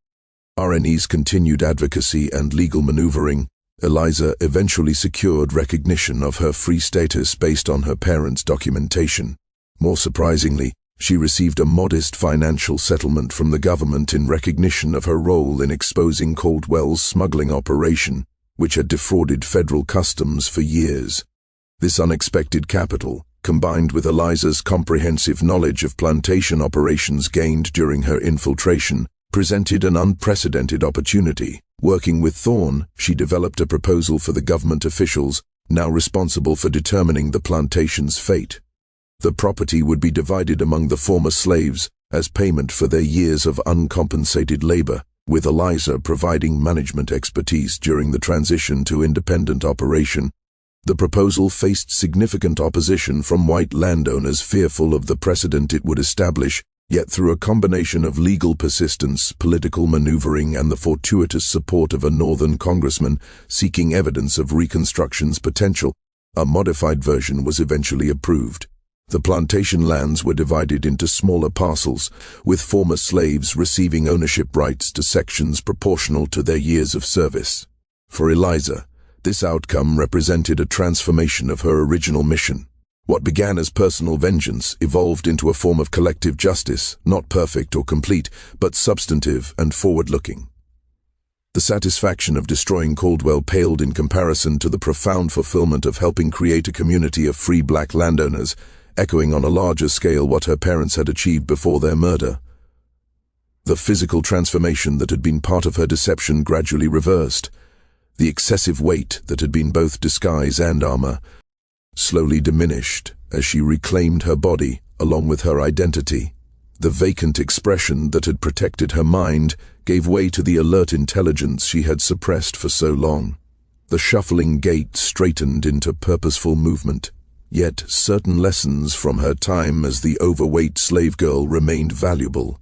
RNE's continued advocacy and legal maneuvering, Eliza eventually secured recognition of her free status based on her parents' documentation. More surprisingly, she received a modest financial settlement from the government in recognition of her role in exposing Caldwell's smuggling operation, which had defrauded federal customs for years. This unexpected capital, combined with Eliza's comprehensive knowledge of plantation operations gained during her infiltration, presented an unprecedented opportunity. Working with Thorne, she developed a proposal for the government officials, now responsible for determining the plantation's fate. The property would be divided among the former slaves as payment for their years of uncompensated labor, with Eliza providing management expertise during the transition to independent operation. The proposal faced significant opposition from white landowners fearful of the precedent it would establish, yet through a combination of legal persistence, political maneuvering, and the fortuitous support of a northern congressman seeking evidence of Reconstruction's potential, a modified version was eventually approved. The plantation lands were divided into smaller parcels, with former slaves receiving ownership rights to sections proportional to their years of service. For Eliza, this outcome represented a transformation of her original mission. What began as personal vengeance evolved into a form of collective justice, not perfect or complete, but substantive and forward-looking. The satisfaction of destroying Caldwell paled in comparison to the profound fulfillment of helping create a community of free black landowners, echoing on a larger scale what her parents had achieved before their murder. The physical transformation that had been part of her deception gradually reversed. The excessive weight that had been both disguise and armor slowly diminished as she reclaimed her body along with her identity. The vacant expression that had protected her mind gave way to the alert intelligence she had suppressed for so long. The shuffling gait straightened into purposeful movement. Yet certain lessons from her time as the overweight slave girl remained valuable.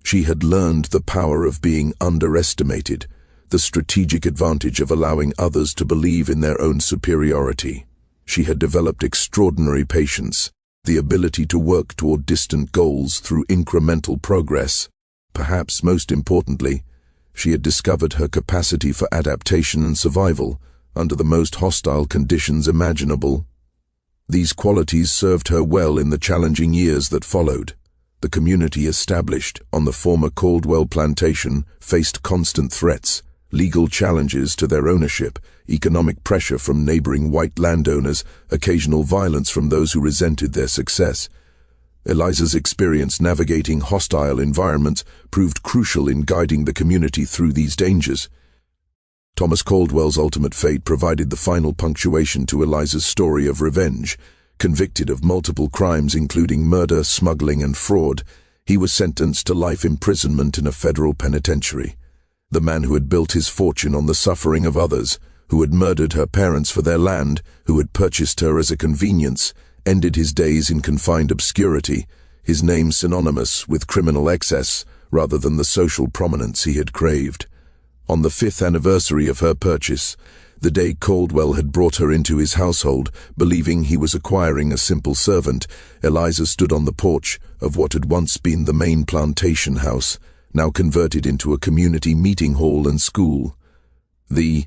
She had learned the power of being underestimated, the strategic advantage of allowing others to believe in their own superiority. She had developed extraordinary patience, the ability to work toward distant goals through incremental progress. Perhaps most importantly, she had discovered her capacity for adaptation and survival under the most hostile conditions imaginable. These qualities served her well in the challenging years that followed. The community established on the former Caldwell plantation faced constant threats, legal challenges to their ownership, economic pressure from neighboring white landowners, occasional violence from those who resented their success. Eliza's experience navigating hostile environments proved crucial in guiding the community through these dangers. Thomas Caldwell's ultimate fate provided the final punctuation to Eliza's story of revenge. Convicted of multiple crimes including murder, smuggling, and fraud, he was sentenced to life imprisonment in a federal penitentiary. The man who had built his fortune on the suffering of others, who had murdered her parents for their land, who had purchased her as a convenience, ended his days in confined obscurity, his name synonymous with criminal excess rather than the social prominence he had craved. On the 5th anniversary of her purchase, the day Caldwell had brought her into his household, believing he was acquiring a simple servant, Eliza stood on the porch of what had once been the main plantation house, now converted into a community meeting hall and school. The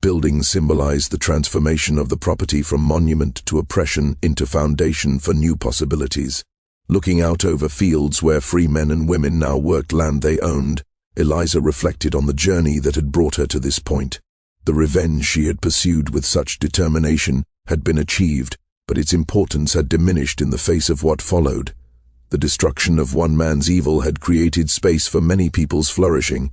building symbolized the transformation of the property from monument to oppression into foundation for new possibilities. Looking out over fields where free men and women now worked land they owned, Eliza reflected on the journey that had brought her to this point. The revenge she had pursued with such determination had been achieved, but its importance had diminished in the face of what followed. The destruction of one man's evil had created space for many people's flourishing.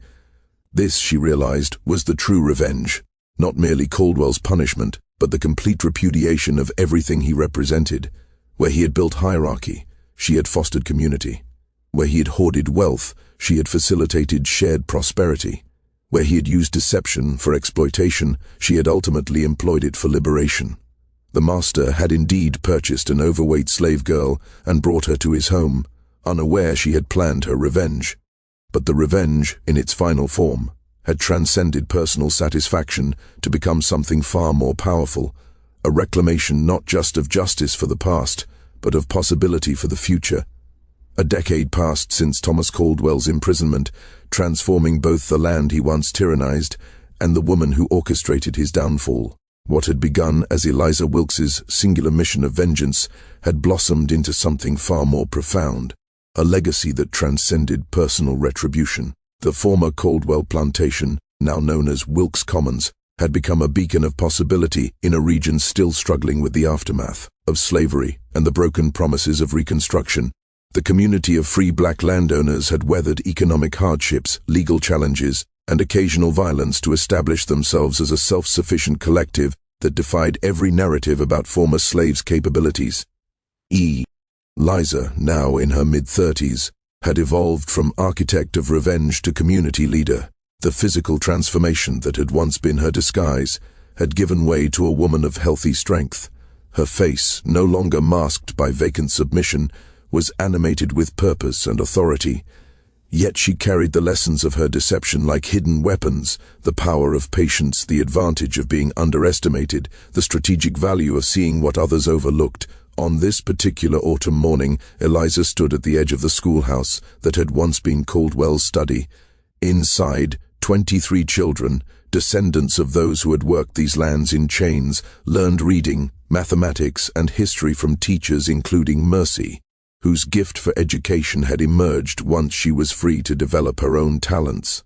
This, she realized, was the true revenge. Not merely Caldwell's punishment, but the complete repudiation of everything he represented. Where he had built hierarchy, she had fostered community. Where he had hoarded wealth, she had facilitated shared prosperity. Where he had used deception for exploitation, she had ultimately employed it for liberation. The master had indeed purchased an overweight slave girl and brought her to his home, unaware she had planned her revenge. But the revenge, in its final form, had transcended personal satisfaction to become something far more powerful, a reclamation not just of justice for the past, but of possibility for the future. A decade passed since Thomas Caldwell's imprisonment, transforming both the land he once tyrannized and the woman who orchestrated his downfall. What had begun as Eliza Wilkes's singular mission of vengeance had blossomed into something far more profound, a legacy that transcended personal retribution. The former Caldwell plantation, now known as Wilkes Commons, had become a beacon of possibility in a region still struggling with the aftermath of slavery and the broken promises of Reconstruction. The community of free black landowners had weathered economic hardships, legal challenges, and occasional violence to establish themselves as a self-sufficient collective that defied every narrative about former slaves' capabilities. Eliza, now in her mid-30s, had evolved from architect of revenge to community leader. The physical transformation that had once been her disguise had given way to a woman of healthy strength. Her face, no longer masked by vacant submission, was animated with purpose and authority. Yet she carried the lessons of her deception like hidden weapons, the power of patience, the advantage of being underestimated, the strategic value of seeing what others overlooked. On this particular autumn morning, Eliza stood at the edge of the schoolhouse that had once been Caldwell's study. Inside, 23 children, descendants of those who had worked these lands in chains, learned reading, mathematics, and history from teachers including Mercy, whose gift for education had emerged once she was free to develop her own talents.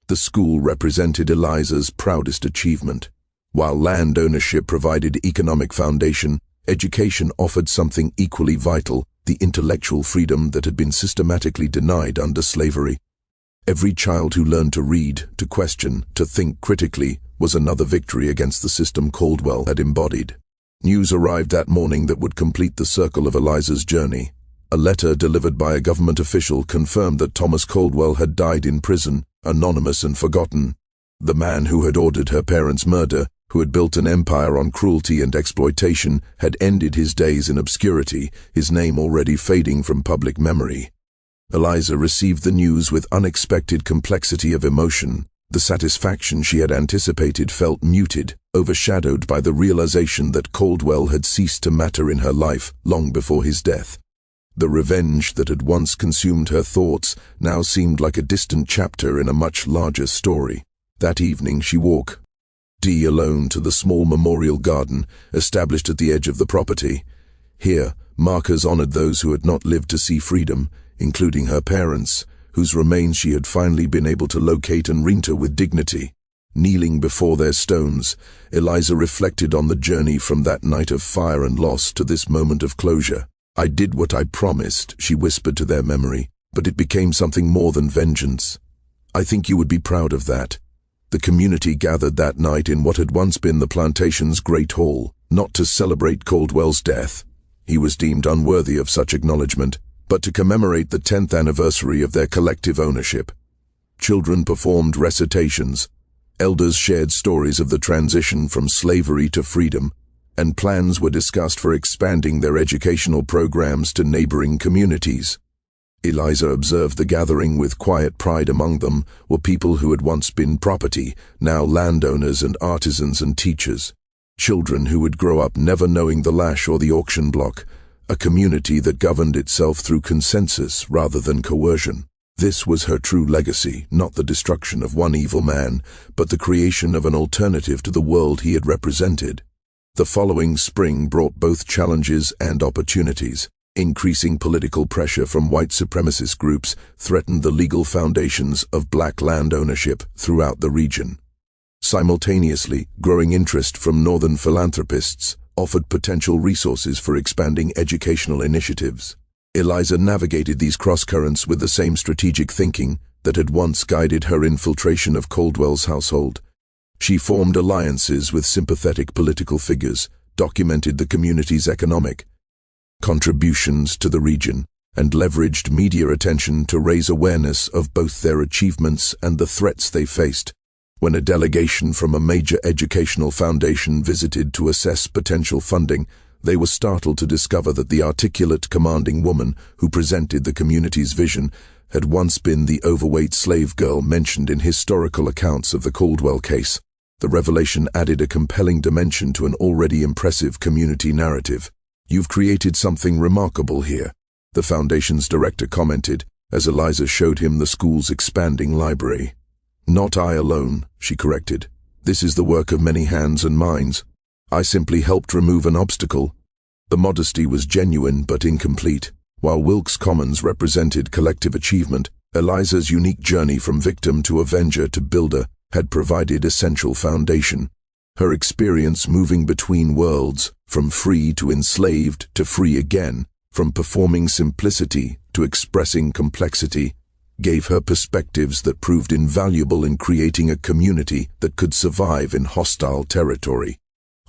The school represented Eliza's proudest achievement. While land ownership provided economic foundation, education offered something equally vital, the intellectual freedom that had been systematically denied under slavery. Every child who learned to read, to question, to think critically was another victory against the system Caldwell had embodied. News arrived that morning that would complete the circle of Eliza's journey. A letter delivered by a government official confirmed that Thomas Caldwell had died in prison, anonymous and forgotten. The man who had ordered her parents' murder, who had built an empire on cruelty and exploitation, had ended his days in obscurity, his name already fading from public memory. Eliza received the news with unexpected complexity of emotion. The satisfaction she had anticipated felt muted, overshadowed by the realization that Caldwell had ceased to matter in her life long before his death. The revenge that had once consumed her thoughts now seemed like a distant chapter in a much larger story. That evening she walked alone to the small memorial garden established at the edge of the property. Here, markers honored those who had not lived to see freedom, including her parents, whose remains she had finally been able to locate and reinter with dignity. Kneeling before their stones, Eliza reflected on the journey from that night of fire and loss to this moment of closure. "I did what I promised," she whispered to their memory, "but it became something more than vengeance. I think you would be proud of that." The community gathered that night in what had once been the plantation's great hall, not to celebrate Caldwell's death. He was deemed unworthy of such acknowledgement, but to commemorate the 10th anniversary of their collective ownership. Children performed recitations, elders shared stories of the transition from slavery to freedom, and plans were discussed for expanding their educational programs to neighboring communities. Eliza observed the gathering with quiet pride. Among them were people who had once been property, now landowners and artisans and teachers. Children who would grow up never knowing the lash or the auction block, a community that governed itself through consensus rather than coercion. This was her true legacy, not the destruction of one evil man, but the creation of an alternative to the world he had represented. The following spring brought both challenges and opportunities. Increasing political pressure from white supremacist groups threatened the legal foundations of black land ownership throughout the region. Simultaneously, growing interest from northern philanthropists offered potential resources for expanding educational initiatives. Eliza navigated these crosscurrents with the same strategic thinking that had once guided her infiltration of Caldwell's household. She formed alliances with sympathetic political figures, documented the community's economic contributions to the region, and leveraged media attention to raise awareness of both their achievements and the threats they faced. When a delegation from a major educational foundation visited to assess potential funding, they were startled to discover that the articulate, commanding woman who presented the community's vision had once been the overweight slave girl mentioned in historical accounts of the Caldwell case. The revelation added a compelling dimension to an already impressive community narrative. "You've created something remarkable here," the foundation's director commented, as Eliza showed him the school's expanding library. "Not I alone," she corrected. "This is the work of many hands and minds. I simply helped remove an obstacle." The modesty was genuine but incomplete. While Wilkes Commons represented collective achievement, Eliza's unique journey from victim to avenger to builder had provided essential foundation. Her experience moving between worlds, from free to enslaved to free again, from performing simplicity to expressing complexity, gave her perspectives that proved invaluable in creating a community that could survive in hostile territory.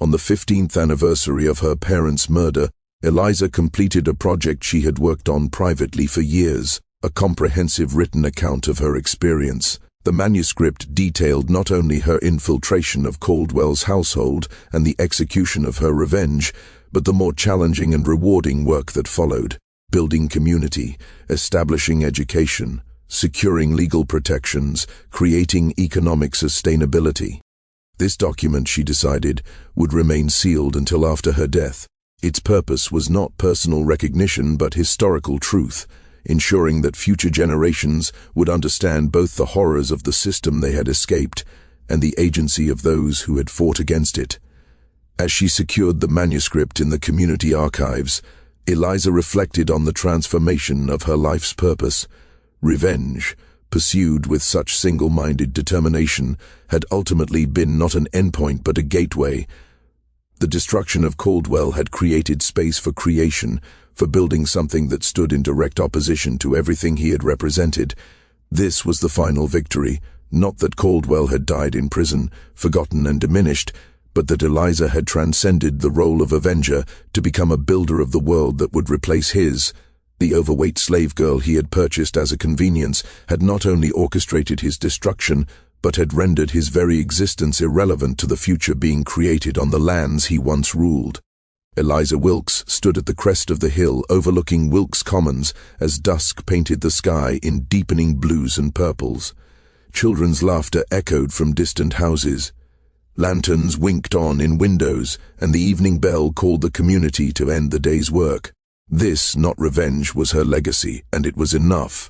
On the 15th anniversary of her parents' murder, Eliza completed a project she had worked on privately for years, a comprehensive written account of her experience. The manuscript detailed not only her infiltration of Caldwell's household and the execution of her revenge, but the more challenging and rewarding work that followed: building community, establishing education, securing legal protections, creating economic sustainability. This document, she decided, would remain sealed until after her death. Its purpose was not personal recognition but historical truth, ensuring that future generations would understand both the horrors of the system they had escaped and the agency of those who had fought against it. As she secured the manuscript in the community archives, Eliza reflected on the transformation of her life's purpose. Revenge, pursued with such single-minded determination, had ultimately been not an endpoint but a gateway. The destruction of Caldwell had created space for creation, for building something that stood in direct opposition to everything he had represented. This was the final victory, not that Caldwell had died in prison, forgotten and diminished, but that Eliza had transcended the role of avenger to become a builder of the world that would replace his. The overweight slave girl he had purchased as a convenience had not only orchestrated his destruction, but had rendered his very existence irrelevant to the future being created on the lands he once ruled. Eliza Wilkes stood at the crest of the hill overlooking Wilkes Commons as dusk painted the sky in deepening blues and purples. Children's laughter echoed from distant houses. Lanterns winked on in windows, and the evening bell called the community to end the day's work. This, not revenge, was her legacy, and it was enough.